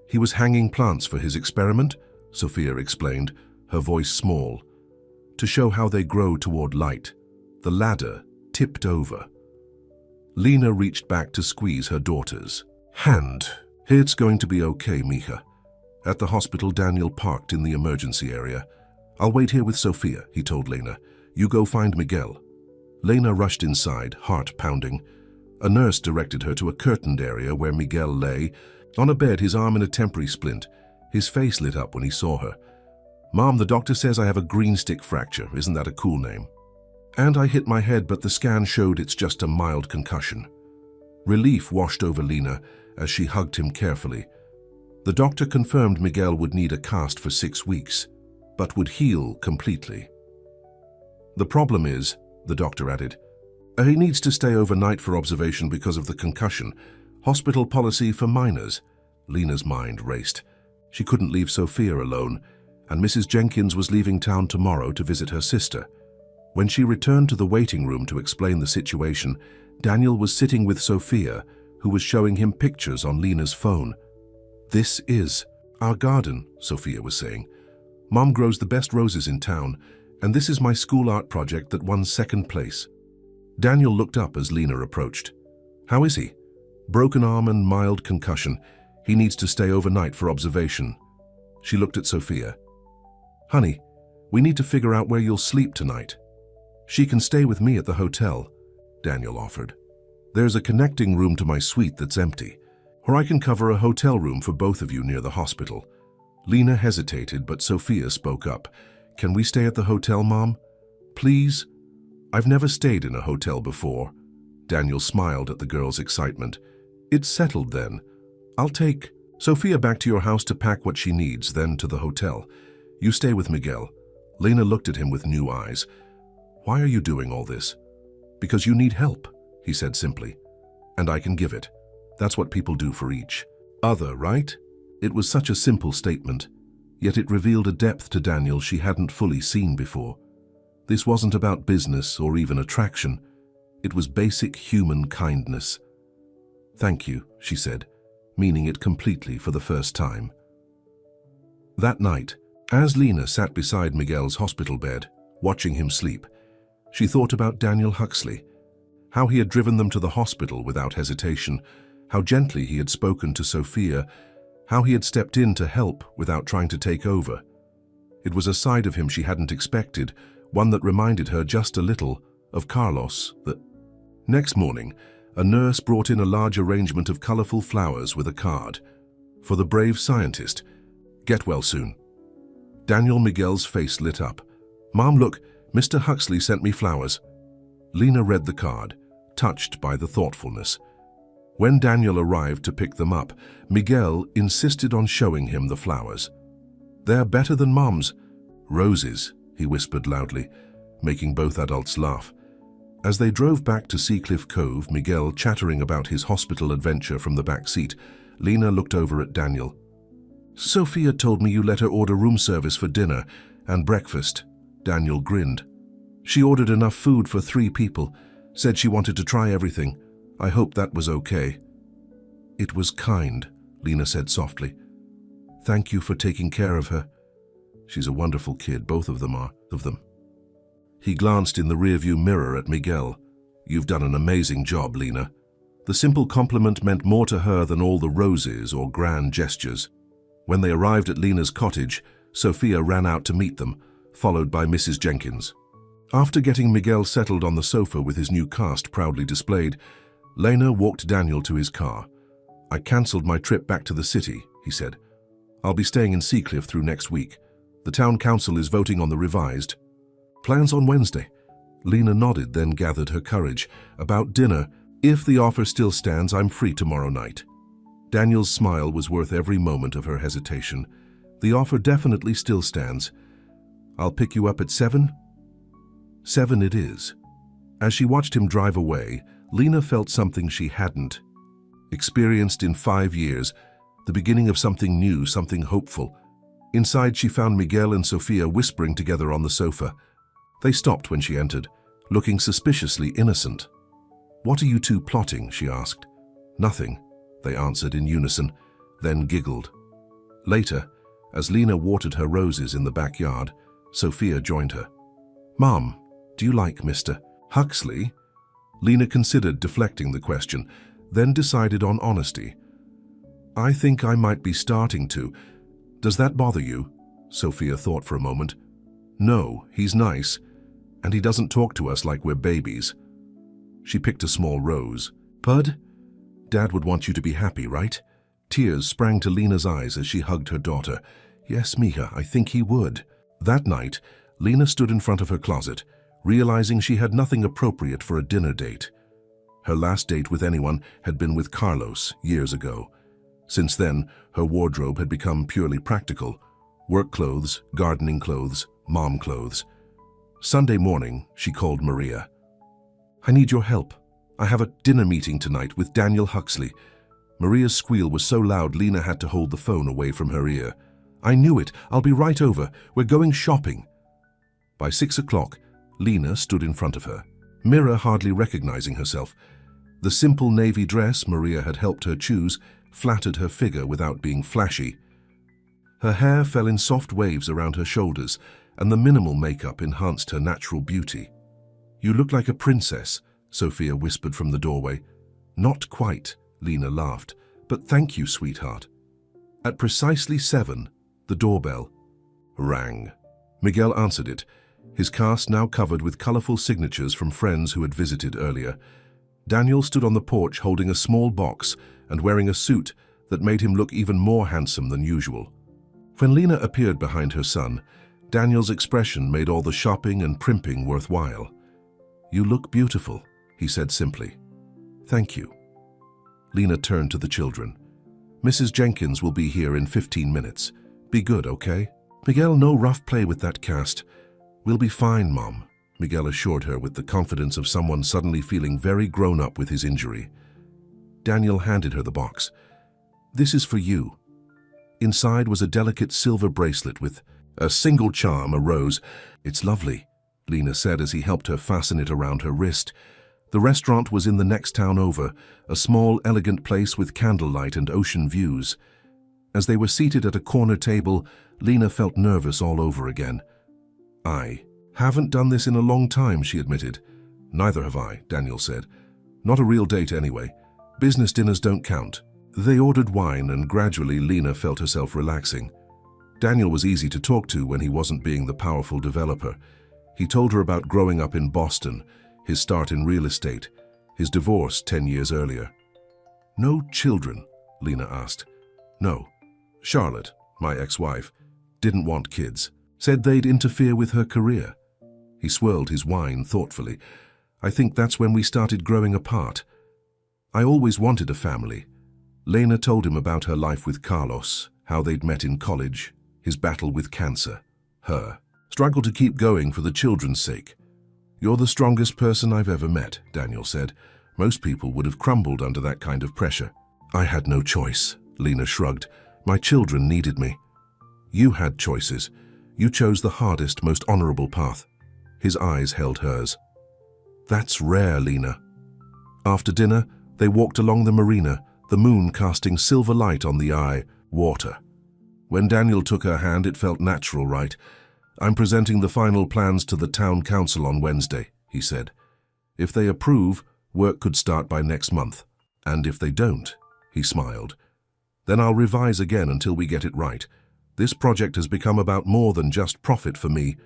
He was hanging plants for his experiment, Sophia explained, her voice small. To show how they grow toward light. The ladder tipped over. Lena reached back to squeeze her daughter's hand. It's going to be okay, Mija. At the hospital, Daniel parked in the emergency area. I'll wait here with Sophia, he told Lena. You go find Miguel. Lena rushed inside, heart pounding. A nurse directed her to a curtained area where Miguel lay, on a bed, his arm in a temporary splint. His face lit up when he saw her. Mom, the doctor says I have a green stick fracture. Isn't that a cool name? And I hit my head, but the scan showed it's just a mild concussion. Relief washed over Lena as she hugged him carefully. The doctor confirmed Miguel would need a cast for 6 weeks, but would heal completely. The problem is, the doctor added, he needs to stay overnight for observation because of the concussion. Hospital policy for minors. Lena's mind raced. She couldn't leave Sophia alone, and Mrs. Jenkins was leaving town tomorrow to visit her sister. When she returned to the waiting room to explain the situation, Daniel was sitting with Sophia, who was showing him pictures on Lena's phone. This is our garden, Sophia was saying. Mom grows the best roses in town, and this is my school art project that won second place. Daniel looked up as Lena approached. How is he? Broken arm and mild concussion. He needs to stay overnight for observation. She looked at Sophia. Honey, we need to figure out where you'll sleep tonight. She can stay with me at the hotel, Daniel offered. There's a connecting room to my suite that's empty, or I can cover a hotel room for both of you near the hospital. Lena hesitated, but Sophia spoke up. Can we stay at the hotel, Mom? Please? I've never stayed in a hotel before. Daniel smiled at the girl's excitement. It's settled then. I'll take Sophia back to your house to pack what she needs, then to the hotel. You stay with Miguel. Lena looked at him with new eyes. Why are you doing all this? Because you need help, he said simply. And I can give it. That's what people do for each other, right? It was such a simple statement, yet it revealed a depth to Daniel she hadn't fully seen before. This wasn't about business or even attraction. It was basic human kindness. Thank you, she said, meaning it completely for the first time. That night, as Lena sat beside Miguel's hospital bed, watching him sleep, she thought about Daniel Huxley, how he had driven them to the hospital without hesitation, how gently he had spoken to Sophia, how he had stepped in to help without trying to take over. It was a side of him she hadn't expected, one that reminded her just a little of Carlos. Next morning, a nurse brought in a large arrangement of colorful flowers with a card. For the brave scientist, get well soon. Daniel Miguel's face lit up. Mom, look, Mr. Huxley sent me flowers. Lena read the card, touched by the thoughtfulness. When Daniel arrived to pick them up, Miguel insisted on showing him the flowers. They're better than Mom's. Roses, he whispered loudly, making both adults laugh. As they drove back to Seacliff Cove, Miguel chattering about his hospital adventure from the back seat, Lena looked over at Daniel. Sophia told me you let her order room service for dinner and breakfast. Daniel grinned. She ordered enough food for 3 people, said she wanted to try everything. I hope that was okay. It was kind, Lena said softly. Thank you for taking care of her. She's a wonderful kid, both of them are. He glanced in the rearview mirror at Miguel. You've done an amazing job, Lena. The simple compliment meant more to her than all the roses or grand gestures. When they arrived at Lena's cottage, Sophia ran out to meet them, followed by Mrs. Jenkins. After getting Miguel settled on the sofa with his new cast proudly displayed, Lena walked Daniel to his car. I cancelled my trip back to the city, he said. I'll be staying in Seacliff through next week. The town council is voting on the revised. Plans on Wednesday. Lena nodded, then gathered her courage. About dinner, if the offer still stands, I'm free tomorrow night. Daniel's smile was worth every moment of her hesitation. The offer definitely still stands. I'll pick you up at 7? 7 it is. As she watched him drive away, Lena felt something she hadn't experienced in 5 years, the beginning of something new, something hopeful. Inside, she found Miguel and Sophia whispering together on the sofa. They stopped when she entered, looking suspiciously innocent. What are you two plotting? She asked. Nothing, they answered in unison, then giggled. Later, as Lena watered her roses in the backyard, Sophia joined her. Mom, do you like Mr. Huxley? Lena considered deflecting the question, then decided on honesty. I think I might be starting to. Does that bother you? Sophia thought for a moment. No, he's nice, and he doesn't talk to us like we're babies. She picked a small rose. Bud, Dad would want you to be happy, right? Tears sprang to Lena's eyes as she hugged her daughter. Yes, Mija, I think he would. That night, Lena stood in front of her closet, realizing she had nothing appropriate for a dinner date. Her last date with anyone had been with Carlos years ago. Since then, her wardrobe had become purely practical. Work clothes, gardening clothes, mom clothes. Sunday morning, she called Maria. I need your help. I have a dinner meeting tonight with Daniel Huxley. Maria's squeal was so loud Lena had to hold the phone away from her ear. I knew it. I'll be right over. We're going shopping. By 6 o'clock, Lena stood in front of her, Mira hardly recognizing herself. The simple navy dress Maria had helped her choose flattered her figure without being flashy. Her hair fell in soft waves around her shoulders, and the minimal makeup enhanced her natural beauty. You look like a princess, Sophia whispered from the doorway. Not quite, Lena laughed, but thank you, sweetheart. At precisely 7, the doorbell rang. Miguel answered it, his cast now covered with colorful signatures from friends who had visited earlier. Daniel stood on the porch holding a small box and wearing a suit that made him look even more handsome than usual. When Lena appeared behind her son, Daniel's expression made all the shopping and primping worthwhile. "You look beautiful," he said simply. "Thank you." Lena turned to the children. "Mrs. Jenkins will be here in 15 minutes. Be good, okay?" "Miguel, no rough play with that cast. We'll be fine, Mom," Miguel assured her with the confidence of someone suddenly feeling very grown up with his injury. Daniel handed her the box. "This is for you." Inside was a delicate silver bracelet with a single charm, a rose. "It's lovely," Lena said as he helped her fasten it around her wrist. The restaurant was in the next town over, a small, elegant place with candlelight and ocean views. As they were seated at a corner table, Lena felt nervous all over again. "I haven't done this in a long time," she admitted. "Neither have I," Daniel said. "Not a real date anyway. Business dinners don't count." They ordered wine, and gradually Lena felt herself relaxing. Daniel was easy to talk to when he wasn't being the powerful developer. He told her about growing up in Boston, his start in real estate, his divorce 10 years earlier. "No children?" Lena asked. "No. Charlotte, my ex-wife, didn't want kids. Said they'd interfere with her career." He swirled his wine thoughtfully. "I think that's when we started growing apart. I always wanted a family." Lena told him about her life with Carlos, how they'd met in college, his battle with cancer, her struggle to keep going for the children's sake. "You're the strongest person I've ever met," Daniel said. "Most people would have crumbled under that kind of pressure." "I had no choice," Lena shrugged. "My children needed me." "You had choices. You chose the hardest, most honorable path." His eyes held hers. "That's rare, Lena." After dinner, they walked along the marina, the moon casting silver light on the water. When Daniel took her hand, it felt natural, right? "I'm presenting the final plans to the town council on Wednesday," he said. "If they approve, work could start by next month. And if they don't," he smiled, "then I'll revise again until we get it right. This project has become about more than just profit for me."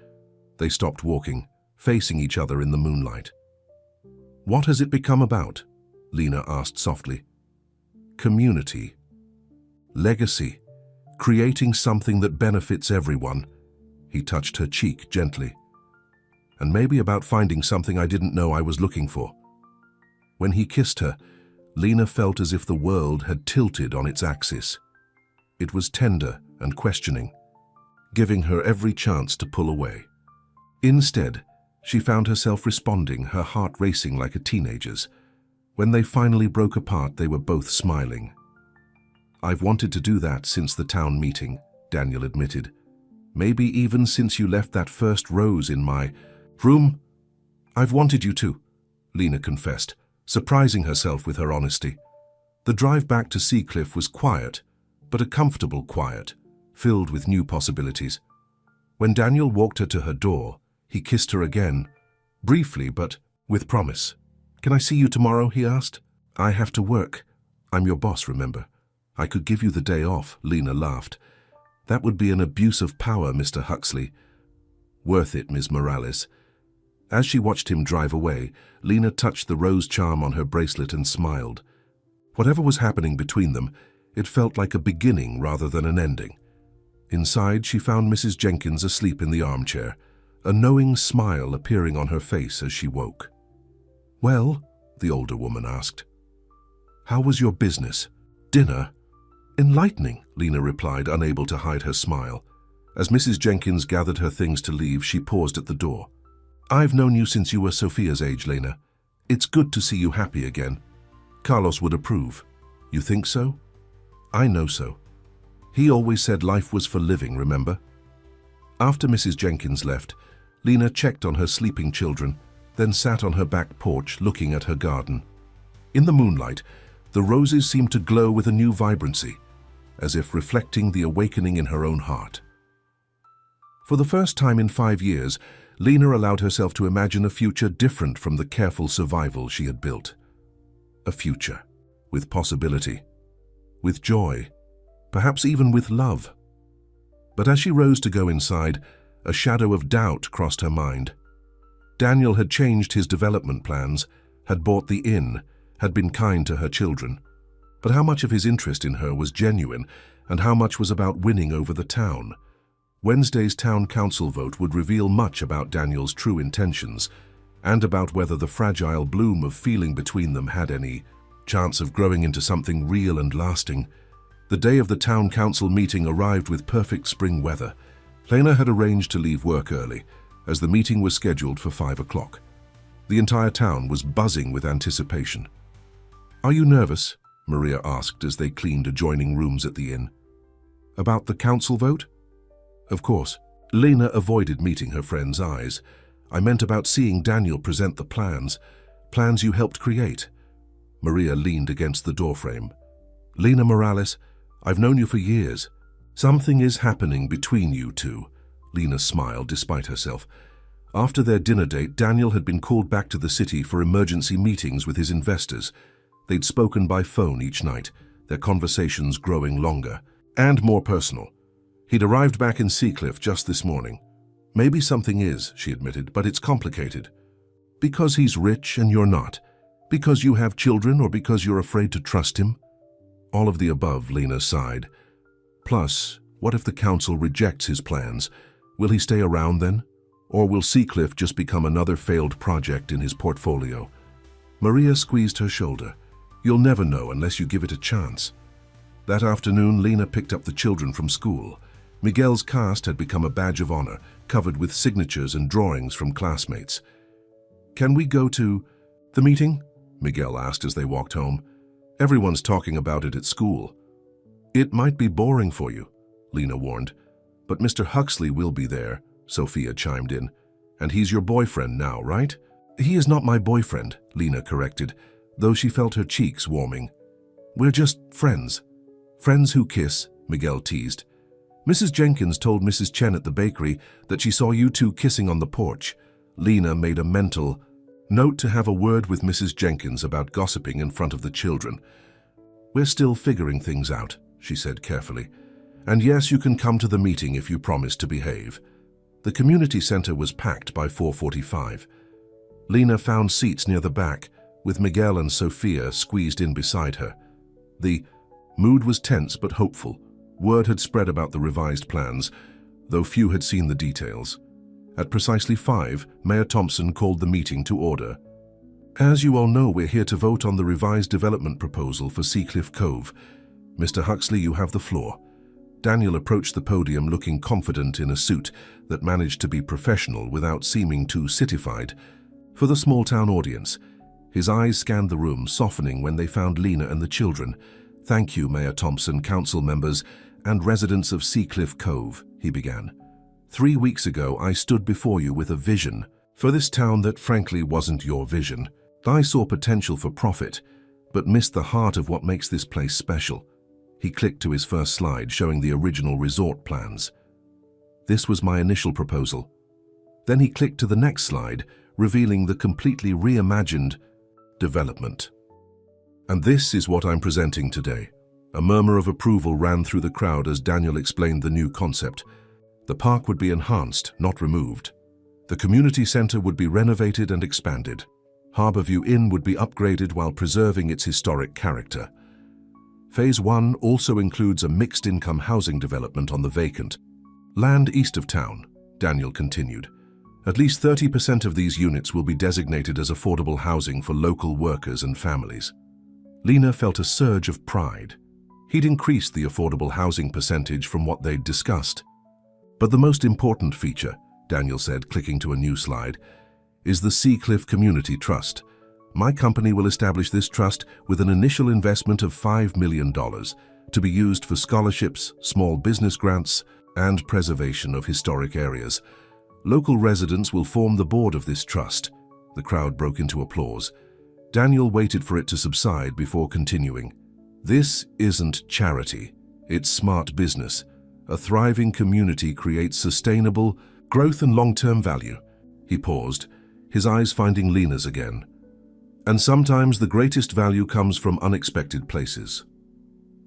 They stopped walking, facing each other in the moonlight. "What has it become about?" Lena asked softly. "Community. Legacy. Creating something that benefits everyone." He touched her cheek gently. "And maybe about finding something I didn't know I was looking for." When he kissed her, Lena felt as if the world had tilted on its axis. It was tender and questioning, giving her every chance to pull away. Instead, she found herself responding, her heart racing like a teenager's. When they finally broke apart, they were both smiling. "I've wanted to do that since the town meeting," Daniel admitted. "Maybe even since you left that first rose in my room." "I've wanted you to," Lena confessed, surprising herself with her honesty. The drive back to Seacliff was quiet, but a comfortable quiet, filled with new possibilities. When Daniel walked her to her door, he kissed her again, briefly but with promise. "Can I see you tomorrow?" he asked. "I have to work. I'm your boss, remember? I could give you the day off," Lena laughed. "That would be an abuse of power, Mr. Huxley." "Worth it, Ms. Morales." As she watched him drive away, Lena touched the rose charm on her bracelet and smiled. Whatever was happening between them, it felt like a beginning rather than an ending. Inside, she found Mrs. Jenkins asleep in the armchair, a knowing smile appearing on her face as she woke. "Well," the older woman asked, "how was your business? Dinner?" "Enlightening," Lena replied, unable to hide her smile. As Mrs. Jenkins gathered her things to leave, she paused at the door. "I've known you since you were Sophia's age, Lena. It's good to see you happy again. Carlos would approve." "You think so?" "I know so. He always said life was for living, remember?" After Mrs. Jenkins left, Lena checked on her sleeping children, then sat on her back porch looking at her garden. In the moonlight, the roses seemed to glow with a new vibrancy, as if reflecting the awakening in her own heart. For the first time in 5 years, Lena allowed herself to imagine a future different from the careful survival she had built. A future with possibility, with joy, perhaps even with love. But as she rose to go inside, a shadow of doubt crossed her mind. Daniel had changed his development plans, had bought the inn, had been kind to her children. But how much of his interest in her was genuine, and how much was about winning over the town? Wednesday's town council vote would reveal much about Daniel's true intentions, and about whether the fragile bloom of feeling between them had any chance of growing into something real and lasting. The day of the town council meeting arrived with perfect spring weather. Lena had arranged to leave work early, as the meeting was scheduled for 5 o'clock. The entire town was buzzing with anticipation. "Are you nervous?" Maria asked as they cleaned adjoining rooms at the inn. "About the council vote?" "Of course." Lena avoided meeting her friend's eyes. "I meant about seeing Daniel present the plans you helped create." Maria leaned against the doorframe. "Lena Morales, I've known you for years. Something is happening between you two." Lena smiled despite herself. After their dinner date, Daniel had been called back to the city for emergency meetings with his investors. They'd spoken by phone each night, their conversations growing longer and more personal. He'd arrived back in Seacliff just this morning. "Maybe something is," she admitted, "but it's complicated. Because he's rich and you're not? Because you have children, or because you're afraid to trust him?" "All of the above," Lena sighed. "Plus, what if the council rejects his plans? Will he stay around then? Or will Seacliff just become another failed project in his portfolio?" Maria squeezed her shoulder. "You'll never know unless you give it a chance." That afternoon, Lena picked up the children from school. Miguel's cast had become a badge of honor, covered with signatures and drawings from classmates. "Can we go to the meeting?" Miguel asked as they walked home. "Everyone's talking about it at school." "It might be boring for you," Lena warned. "But Mr. Huxley will be there," Sophia chimed in. "And he's your boyfriend now, right?" "He is not my boyfriend," Lena corrected, though she felt her cheeks warming. "We're just friends." "Friends who kiss," Miguel teased. "Mrs. Jenkins told Mrs. Chen at the bakery that she saw you two kissing on the porch." Lena made a mental note to have a word with Mrs. Jenkins about gossiping in front of the children. "We're still figuring things out," she said carefully. "And yes, you can come to the meeting if you promise to behave." The community center was packed by 4:45. Lena found seats near the back, with Miguel and Sophia squeezed in beside her. The mood was tense but hopeful. Word had spread about the revised plans, though few had seen the details. At precisely 5, Mayor Thompson called the meeting to order. "As you all know, we're here to vote on the revised development proposal for Seacliff Cove. Mr. Huxley, you have the floor." Daniel approached the podium looking confident in a suit that managed to be professional without seeming too citified. For the small-town audience, his eyes scanned the room, softening when they found Lena and the children. "Thank you, Mayor Thompson, council members, and residents of Seacliff Cove," he began. 3 weeks ago, I stood before you with a vision for this town that frankly wasn't your vision. I saw potential for profit, but missed the heart of what makes this place special." He clicked to his first slide, showing the original resort plans. "This was my initial proposal." Then he clicked to the next slide, revealing the completely reimagined development. "And this is what I'm presenting today." A murmur of approval ran through the crowd as Daniel explained the new concept. The park would be enhanced, not removed. The community center would be renovated and expanded. Harborview Inn would be upgraded while preserving its historic character. Phase 1 also includes a mixed-income housing development on the vacant land east of town, Daniel continued. At least 30% of these units will be designated as affordable housing for local workers and families. Lena felt a surge of pride. He'd increased the affordable housing percentage from what they'd discussed. "But the most important feature," Daniel said, clicking to a new slide, "is the Seacliff Community Trust. My company will establish this trust with an initial investment of $5 million to be used for scholarships, small business grants, and preservation of historic areas. Local residents will form the board of this trust." The crowd broke into applause. Daniel waited for it to subside before continuing. "This isn't charity. It's smart business. A thriving community creates sustainable growth and long-term value." He paused, his eyes finding Lena's again. "And sometimes the greatest value comes from unexpected places."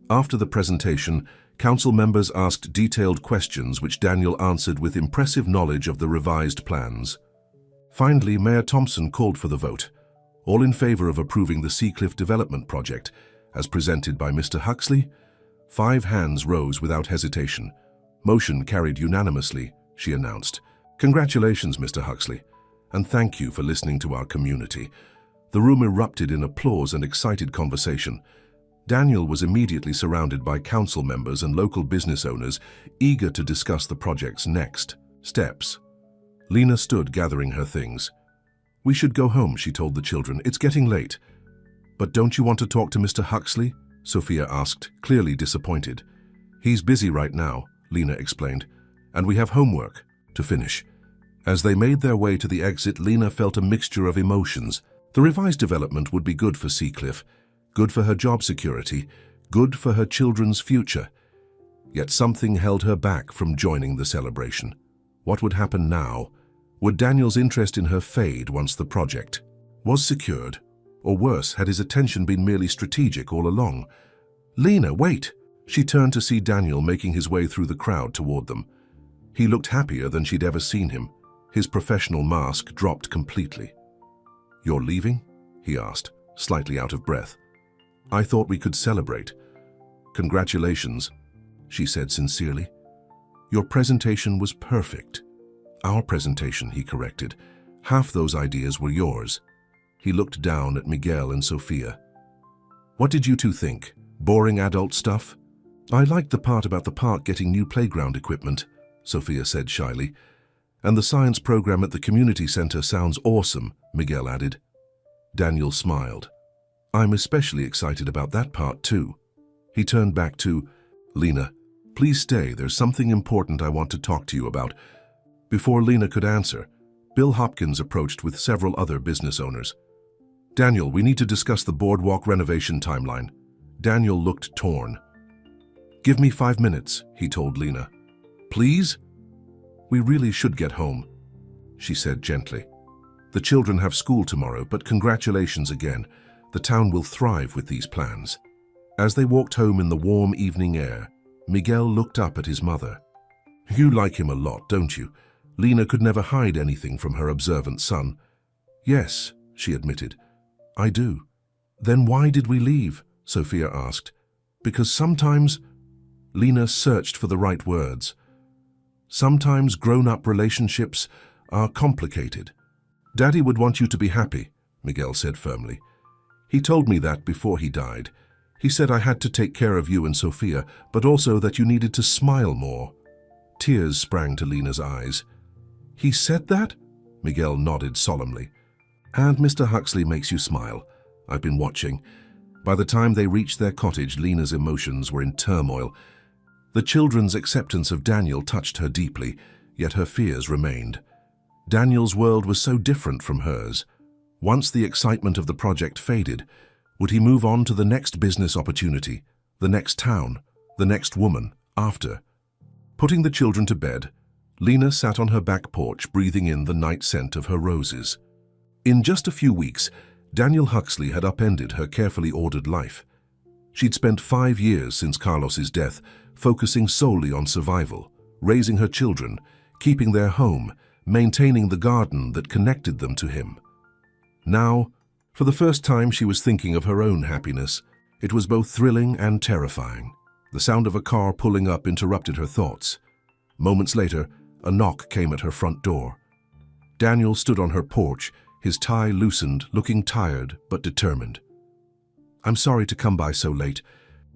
After the presentation, council members asked detailed questions which Daniel answered with impressive knowledge of the revised plans. Finally, Mayor Thompson called for the vote. All in favor of approving the Seacliff Development Project, as presented by Mr. Huxley? 5 hands rose without hesitation. "Motion carried unanimously," she announced. "Congratulations, Mr. Huxley. and thank you for listening to our community." The room erupted in applause and excited conversation. Daniel was immediately surrounded by council members and local business owners eager to discuss the project's next steps. Lena stood gathering her things. "We should go home," she told the children. "It's getting late." "But don't you want to talk to Mr. Huxley?" Sophia asked, clearly disappointed. "He's busy right now," Lena explained, "and we have homework to finish." As they made their way to the exit, Lena felt a mixture of emotions. The revised development would be good for Seacliff, good for her job security, good for her children's future. Yet something held her back from joining the celebration. What would happen now? Would Daniel's interest in her fade once the project was secured? Or worse, had his attention been merely strategic all along? "Lena, wait!" She turned to see Daniel making his way through the crowd toward them. He looked happier than she'd ever seen him. His professional mask dropped completely. "You're leaving?" he asked, slightly out of breath. "I thought we could celebrate." "Congratulations," she said sincerely. "Your presentation was perfect." "Our presentation," he corrected. "Half those ideas were yours." He looked down at Miguel and Sophia. "What did you two think? Boring adult stuff?" "I liked the part about the park getting new playground equipment," Sophia said shyly. "And the science program at the community center sounds awesome," Miguel added. Daniel smiled. "I'm especially excited about that part too." He turned back to Lena. "Please stay, there's something important I want to talk to you about." Before Lena could answer, Bill Hopkins approached with several other business owners. "Daniel, we need to discuss the boardwalk renovation timeline." Daniel looked torn. "Give me 5 minutes," he told Lena. "Please?" "We really should get home," she said gently. "The children have school tomorrow, but congratulations again. The town will thrive with these plans." As they walked home in the warm evening air, Miguel looked up at his mother. "You like him a lot, don't you?" Lena could never hide anything from her observant son. "Yes," she admitted. "I do." "Then why did we leave?" Sophia asked. "Because sometimes—" Lena searched for the right words. "Sometimes grown-up relationships are complicated." "Daddy would want you to be happy," Miguel said firmly. "He told me that before he died. He said I had to take care of you and Sophia, but also that you needed to smile more." Tears sprang to Lena's eyes. "He said that?" Miguel nodded solemnly. "And Mr. Huxley makes you smile. I've been watching." By the time they reached their cottage, Lena's emotions were in turmoil. The children's acceptance of Daniel touched her deeply, yet her fears remained. Daniel's world was so different from hers. Once the excitement of the project faded, would he move on to the next business opportunity, the next town, the next woman, after? Putting the children to bed, Lena sat on her back porch, breathing in the night scent of her roses. In just a few weeks, Daniel Huxley had upended her carefully ordered life. She'd spent 5 years since Carlos's death, focusing solely on survival, raising her children, keeping their home, maintaining the garden that connected them to him. Now, for the first time, she was thinking of her own happiness. It was both thrilling and terrifying. The sound of a car pulling up interrupted her thoughts. Moments later, a knock came at her front door. Daniel stood on her porch, his tie loosened, looking tired but determined. "I'm sorry to come by so late,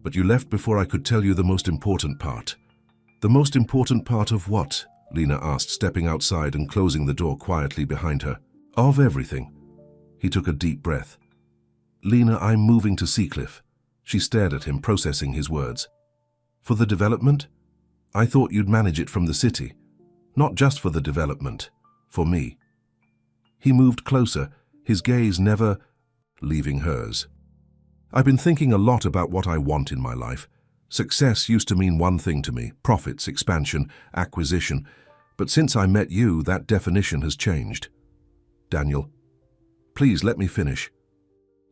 but you left before I could tell you the most important part." "The most important part of what?" Lena asked, stepping outside and closing the door quietly behind her. "Of everything." He took a deep breath. "Lena, I'm moving to Seacliff." She stared at him, processing his words. "For the development? I thought you'd manage it from the city. Not just for the development, for me." He moved closer, his gaze never leaving hers. "I've been thinking a lot about what I want in my life. Success used to mean one thing to me: profits, expansion, acquisition. But since I met you, that definition has changed." "Daniel, please let me finish.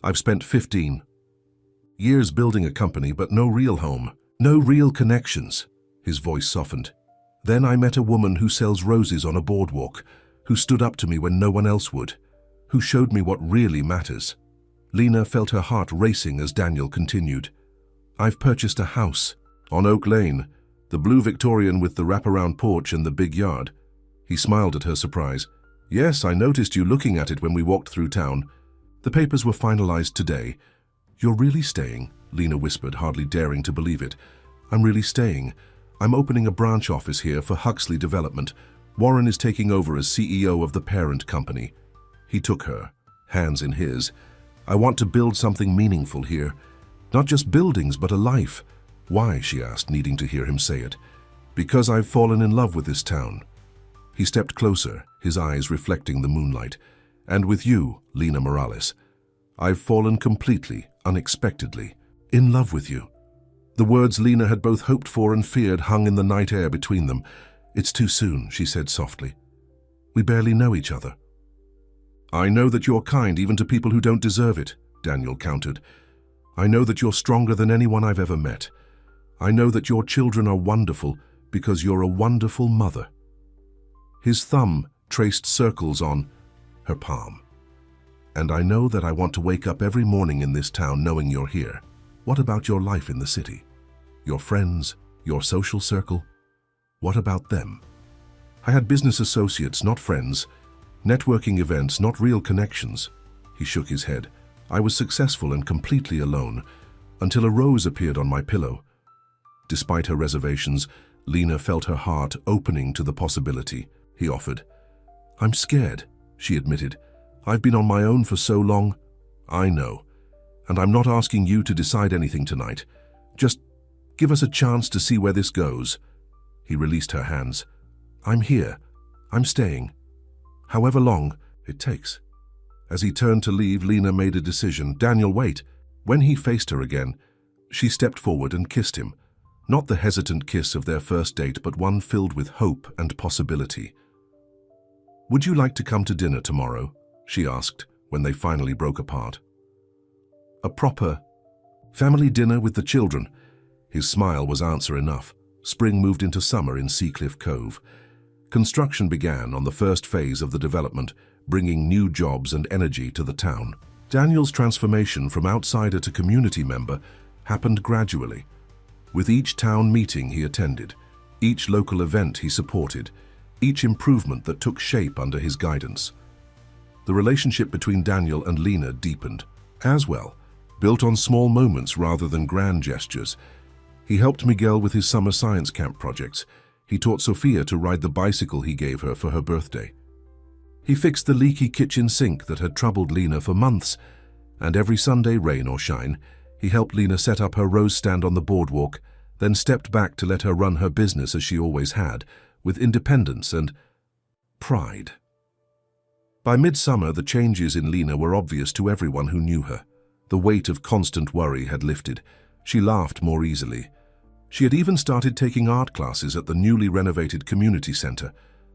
I've spent 15 years building a company, but no real home, no real connections." His voice softened. "Then I met a woman who sells roses on a boardwalk, who stood up to me when no one else would, who showed me what really matters." Lena felt her heart racing as Daniel continued. "I've purchased a house on Oak Lane, the blue Victorian with the wraparound porch and the big yard." He smiled at her surprise. Yes, I noticed you looking at it when we walked through town. The papers were finalized today. You're really staying? Lena whispered, hardly daring to believe it. I'm really staying. I'm opening a branch office here for Huxley Development. Warren is taking over as CEO of the parent company. He took her, hands in his. I want to build something meaningful here. Not just buildings, but a life. Why? She asked, needing to hear him say it. Because I've fallen in love with this town. He stepped closer, his eyes reflecting the moonlight. And with you, Lena Morales. I've fallen completely, unexpectedly, in love with you. The words Lena had both hoped for and feared hung in the night air between them. It's too soon, she said softly. We barely know each other. I know that you're kind even to people who don't deserve it, Daniel countered. I know that you're stronger than anyone I've ever met. I know that your children are wonderful because you're a wonderful mother. His thumb traced circles on her palm. And I know that I want to wake up every morning in this town knowing you're here. What about your life in the city? Your friends, your social circle? What about them? I had business associates, not friends. Networking events, not real connections. He shook his head. I was successful and completely alone, until a rose appeared on my pillow. Despite her reservations, Lena felt her heart opening to the possibility. He offered. I'm scared, she admitted. I've been on my own for so long. I know. And I'm not asking you to decide anything tonight. Just give us a chance to see where this goes. He released her hands. I'm here. I'm staying. However long it takes. As he turned to leave, Lena made a decision. Daniel, wait. When he faced her again, she stepped forward and kissed him. Not the hesitant kiss of their first date, but one filled with hope and possibility. Would you like to come to dinner tomorrow? She asked when they finally broke apart. A proper family dinner with the children. His smile was answer enough. Spring moved into summer in Seacliff Cove. Construction began on the first phase of the development, bringing new jobs and energy to the town. Daniel's transformation from outsider to community member happened gradually. With each town meeting he attended, each local event he supported, each improvement that took shape under his guidance. The relationship between Daniel and Lena deepened. As well, built on small moments rather than grand gestures. He helped Miguel with his summer science camp projects. He taught Sophia to ride the bicycle he gave her for her birthday. He fixed the leaky kitchen sink that had troubled Lena for months, and every Sunday, rain or shine, he helped Lena set up her rose stand on the boardwalk, then stepped back to let her run her business as she always had, with independence and pride. By midsummer, the changes in Lena were obvious to everyone who knew her. The weight of constant worry had lifted. She laughed more easily. She had even started taking art classes at the newly renovated community center,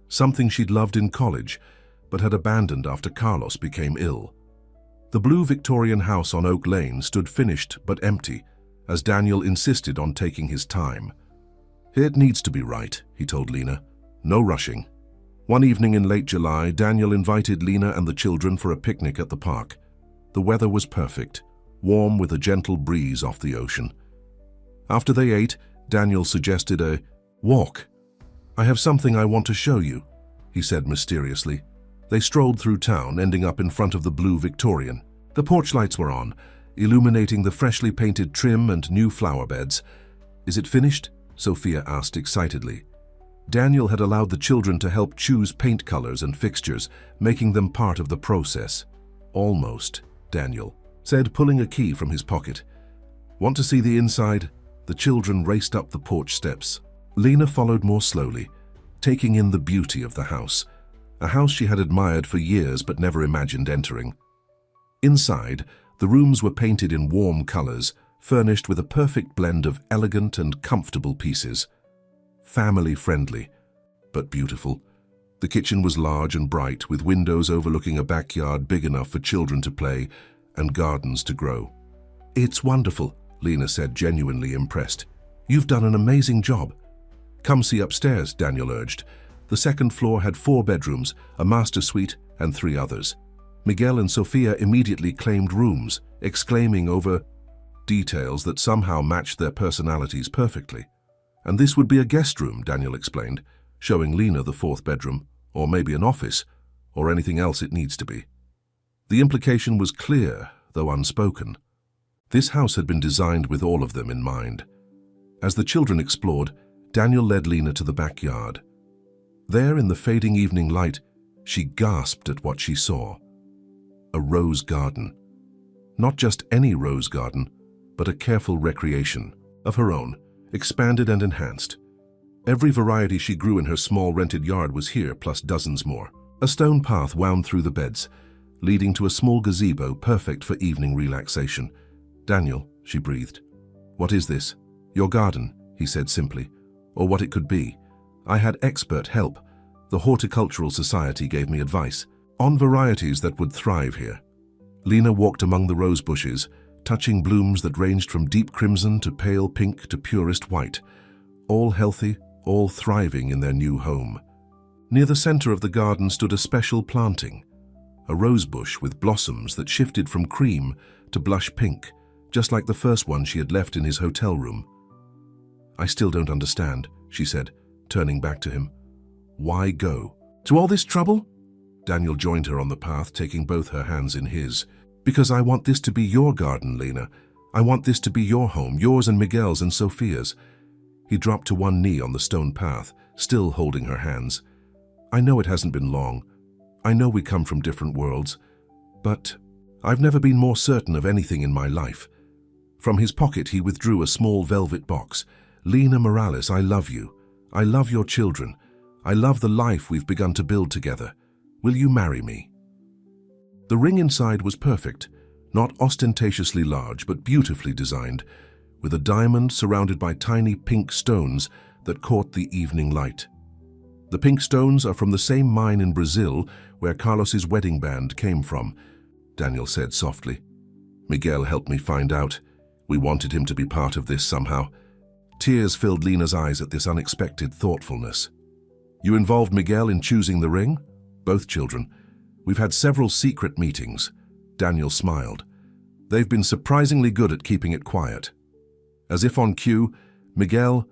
something she'd loved in college, but had abandoned after Carlos became ill. The blue Victorian house on Oak Lane stood finished but empty, as Daniel insisted on taking his time. It needs to be right, he told Lena. No rushing. One evening in late July, Daniel invited Lena and the children for a picnic at the park. The weather was perfect, warm with a gentle breeze off the ocean. After they ate, Daniel suggested a walk. I have something I want to show you, he said mysteriously. They strolled through town, ending up in front of the blue Victorian. The porch lights were on, illuminating the freshly painted trim and new flower beds. Is it finished? Sophia asked excitedly. Daniel had allowed the children to help choose paint colors and fixtures, making them part of the process. Almost, Daniel said, pulling a key from his pocket. Want to see the inside? The children raced up the porch steps. Lena followed more slowly, taking in the beauty of the house, a house she had admired for years but never imagined entering. Inside, the rooms were painted in warm colors, furnished with a perfect blend of elegant and comfortable pieces. Family-friendly, but beautiful. The kitchen was large and bright, with windows overlooking a backyard big enough for children to play and gardens to grow. It's wonderful, Lena said, genuinely impressed. You've done an amazing job. Come see upstairs, Daniel urged. The second floor had 4 bedrooms, a master suite, and 3 others. Miguel and Sophia immediately claimed rooms, exclaiming over details that somehow matched their personalities perfectly. And this would be a guest room, Daniel explained, showing Lena the 4th bedroom, or maybe an office, or anything else it needs to be. The implication was clear, though unspoken. This house had been designed with all of them in mind. As the children explored, Daniel led Lena to the backyard. There, in the fading evening light, she gasped at what she saw. A rose garden. Not just any rose garden, but a careful recreation of her own, expanded and enhanced. Every variety she grew in her small rented yard was here, plus dozens more. A stone path wound through the beds, leading to a small gazebo perfect for evening relaxation. "Daniel," she breathed. "What is this?" "Your garden," he said simply. "Or what it could be. I had expert help. The Horticultural Society gave me advice on varieties that would thrive here." Lena walked among the rose bushes, touching blooms that ranged from deep crimson to pale pink to purest white, all healthy, all thriving in their new home. Near the center of the garden stood a special planting, a rose bush with blossoms that shifted from cream to blush pink, just like the first one she had left in his hotel room. "I still don't understand," she said, turning back to him. "Why go to all this trouble?" Daniel joined her on the path, taking both her hands in his. "Because I want this to be your garden, Lena. I want this to be your home, yours and Miguel's and Sophia's." He dropped to one knee on the stone path, still holding her hands. "I know it hasn't been long. I know we come from different worlds. But I've never been more certain of anything in my life." From his pocket he withdrew a small velvet box. "Lena Morales, I love you. I love your children. I love the life we've begun to build together. Will you marry me?" The ring inside was perfect, not ostentatiously large, but beautifully designed, with a diamond surrounded by tiny pink stones that caught the evening light. The pink stones are from the same mine in Brazil where Carlos's wedding band came from, Daniel said softly. "Miguel helped me find out. We wanted him to be part of this somehow." Tears filled Lena's eyes at this unexpected thoughtfulness. "You involved Miguel in choosing the ring?" "Both children. We've had several secret meetings." Daniel smiled. "They've been surprisingly good at keeping it quiet." As if on cue, Miguel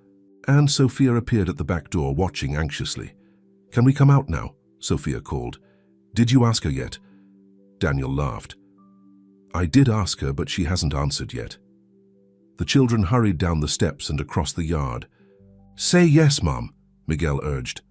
and Sophia appeared at the back door, watching anxiously. "Can we come out now?" Sophia called. "Did you ask her yet?" Daniel laughed. "I did ask her, but she hasn't answered yet." The children hurried down the steps and across the yard. "Say yes, Mom," Miguel urged.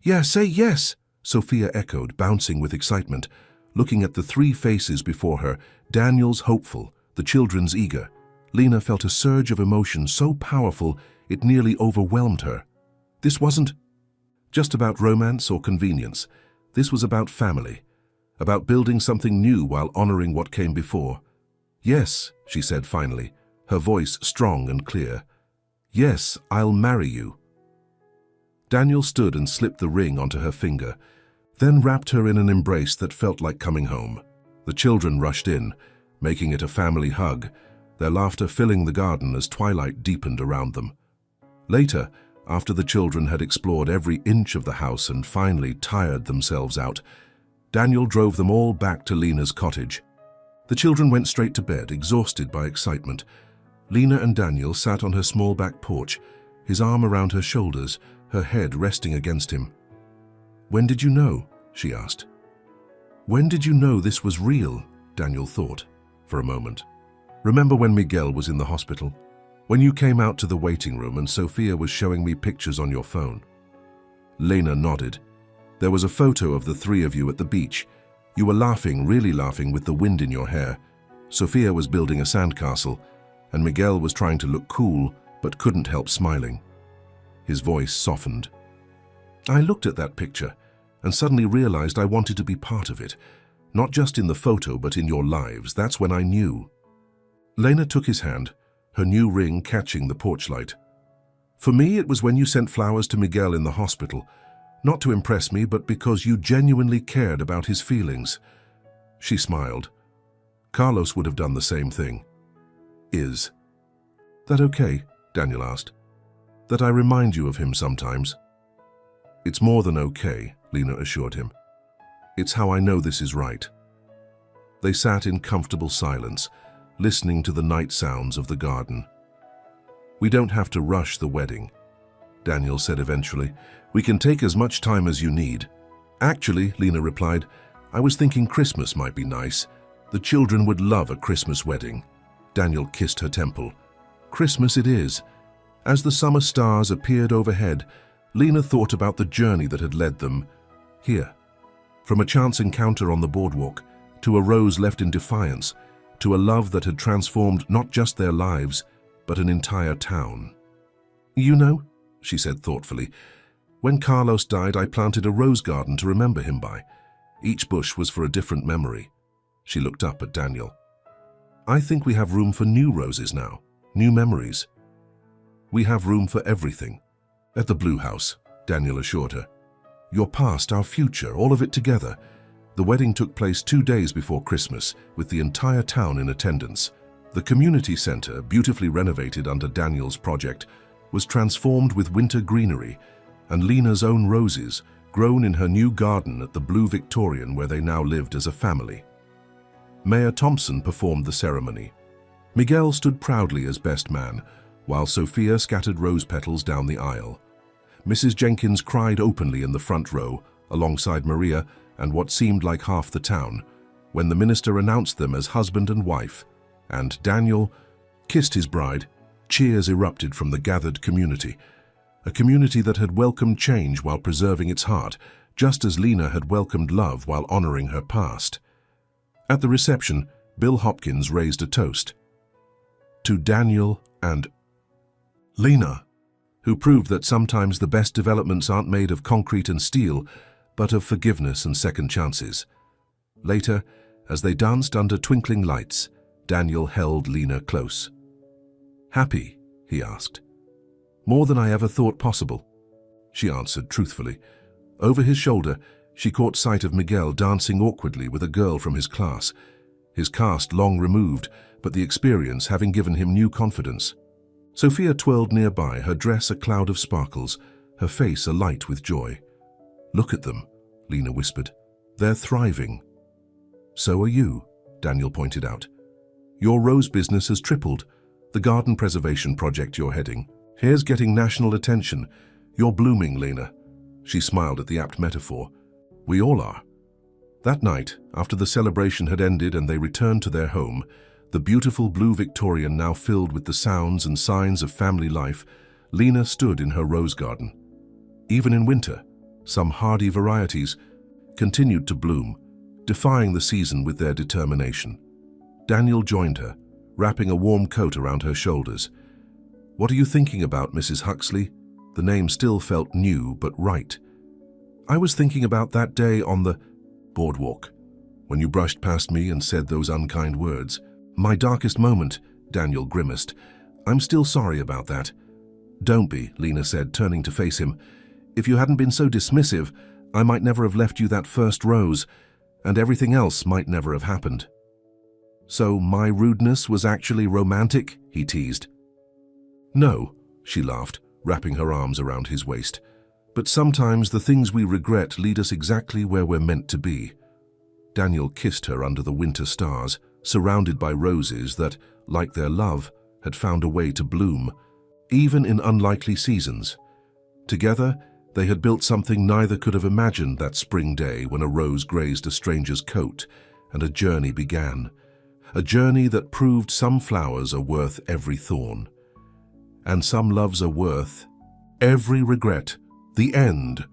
"Yeah, say yes," Sophia echoed, bouncing with excitement, looking at the three faces before her, Daniel's hopeful, the children's eager. Lena felt a surge of emotion so powerful it nearly overwhelmed her. This wasn't just about romance or convenience. This was about family, about building something new while honoring what came before. "Yes," she said finally, her voice strong and clear. "Yes, I'll marry you." Daniel stood and slipped the ring onto her finger, then wrapped her in an embrace that felt like coming home. The children rushed in, making it a family hug, their laughter filling the garden as twilight deepened around them. Later, after the children had explored every inch of the house and finally tired themselves out, Daniel drove them all back to Lena's cottage. The children went straight to bed, exhausted by excitement. Lena and Daniel sat on her small back porch, his arm around her shoulders, her head resting against him. "When did you know?" she asked. "When did you know this was real?" Daniel thought, for a moment. "Remember when Miguel was in the hospital? When you came out to the waiting room and Sophia was showing me pictures on your phone?" Lena nodded. "There was a photo of the three of you at the beach. You were laughing, really laughing, with the wind in your hair. Sophia was building a sandcastle, and Miguel was trying to look cool, but couldn't help smiling." His voice softened. "I looked at that picture and suddenly realized I wanted to be part of it. Not just in the photo, but in your lives. That's when I knew." Lena took his hand, her new ring catching the porch light. "For me, it was when you sent flowers to Miguel in the hospital. Not to impress me, but because you genuinely cared about his feelings." She smiled. "Carlos would have done the same thing." "Is that okay?" Daniel asked. "That I remind you of him sometimes?" "It's more than okay," Lena assured him. "It's how I know this is right." They sat in comfortable silence, listening to the night sounds of the garden. "We don't have to rush the wedding," Daniel said eventually. "We can take as much time as you need." Actually, Lena replied, I was thinking Christmas might be nice. The children would love a Christmas wedding. Daniel kissed her temple. Christmas it is. As the summer stars appeared overhead, Lena thought about the journey that had led them here. From a chance encounter on the boardwalk, to a rose left in defiance, to a love that had transformed not just their lives, but an entire town. You know, she said thoughtfully, when Carlos died, I planted a rose garden to remember him by. Each bush was for a different memory. She looked up at Daniel. I think we have room for new roses now, new memories. We have room for everything. At the Blue House, Daniel assured her. Your past, our future, all of it together. The wedding took place 2 days before Christmas, with the entire town in attendance. The community center, beautifully renovated under Daniel's project, was transformed with winter greenery, and Lena's own roses, grown in her new garden at the Blue Victorian where they now lived as a family. Mayor Thompson performed the ceremony. Miguel stood proudly as best man, while Sophia scattered rose petals down the aisle. Mrs. Jenkins cried openly in the front row, alongside Maria and what seemed like half the town, when the minister announced them as husband and wife, and Daniel kissed his bride. Cheers erupted from the gathered community, a community that had welcomed change while preserving its heart, just as Lena had welcomed love while honoring her past. At the reception, Bill Hopkins raised a toast. To Daniel and Lena, who proved that sometimes the best developments aren't made of concrete and steel, but of forgiveness and second chances. Later, as they danced under twinkling lights, Daniel held Lena close. Happy? He asked. More than I ever thought possible, she answered truthfully. Over his shoulder, she caught sight of Miguel dancing awkwardly with a girl from his class, his caste long removed, but the experience having given him new confidence. Sophia twirled nearby, her dress a cloud of sparkles, her face alight with joy. Look at them, Lena whispered. They're thriving. So are you, Daniel pointed out. Your rose business has tripled. The garden preservation project you're heading. Here's getting national attention. You're blooming, Lena. She smiled at the apt metaphor. We all are. That night, after the celebration had ended and they returned to their home, the beautiful Blue Victorian now filled with the sounds and signs of family life, Lena stood in her rose garden. Even in winter, some hardy varieties continued to bloom, defying the season with their determination. Daniel joined her, wrapping a warm coat around her shoulders. What are you thinking about, Mrs. Huxley? The name still felt new but right. I was thinking about that day on the boardwalk, when you brushed past me and said those unkind words. My darkest moment, Daniel grimaced. I'm still sorry about that. Don't be, Lena said, turning to face him. If you hadn't been so dismissive, I might never have left you that first rose, and everything else might never have happened. So my rudeness was actually romantic, he teased. No, she laughed, wrapping her arms around his waist. But sometimes the things we regret lead us exactly where we're meant to be. Daniel kissed her under the winter stars, surrounded by roses that, like their love, had found a way to bloom, even in unlikely seasons. Together, they had built something neither could have imagined that spring day when a rose grazed a stranger's coat and a journey began. A journey that proved some flowers are worth every thorn, and some loves are worth every regret. The end.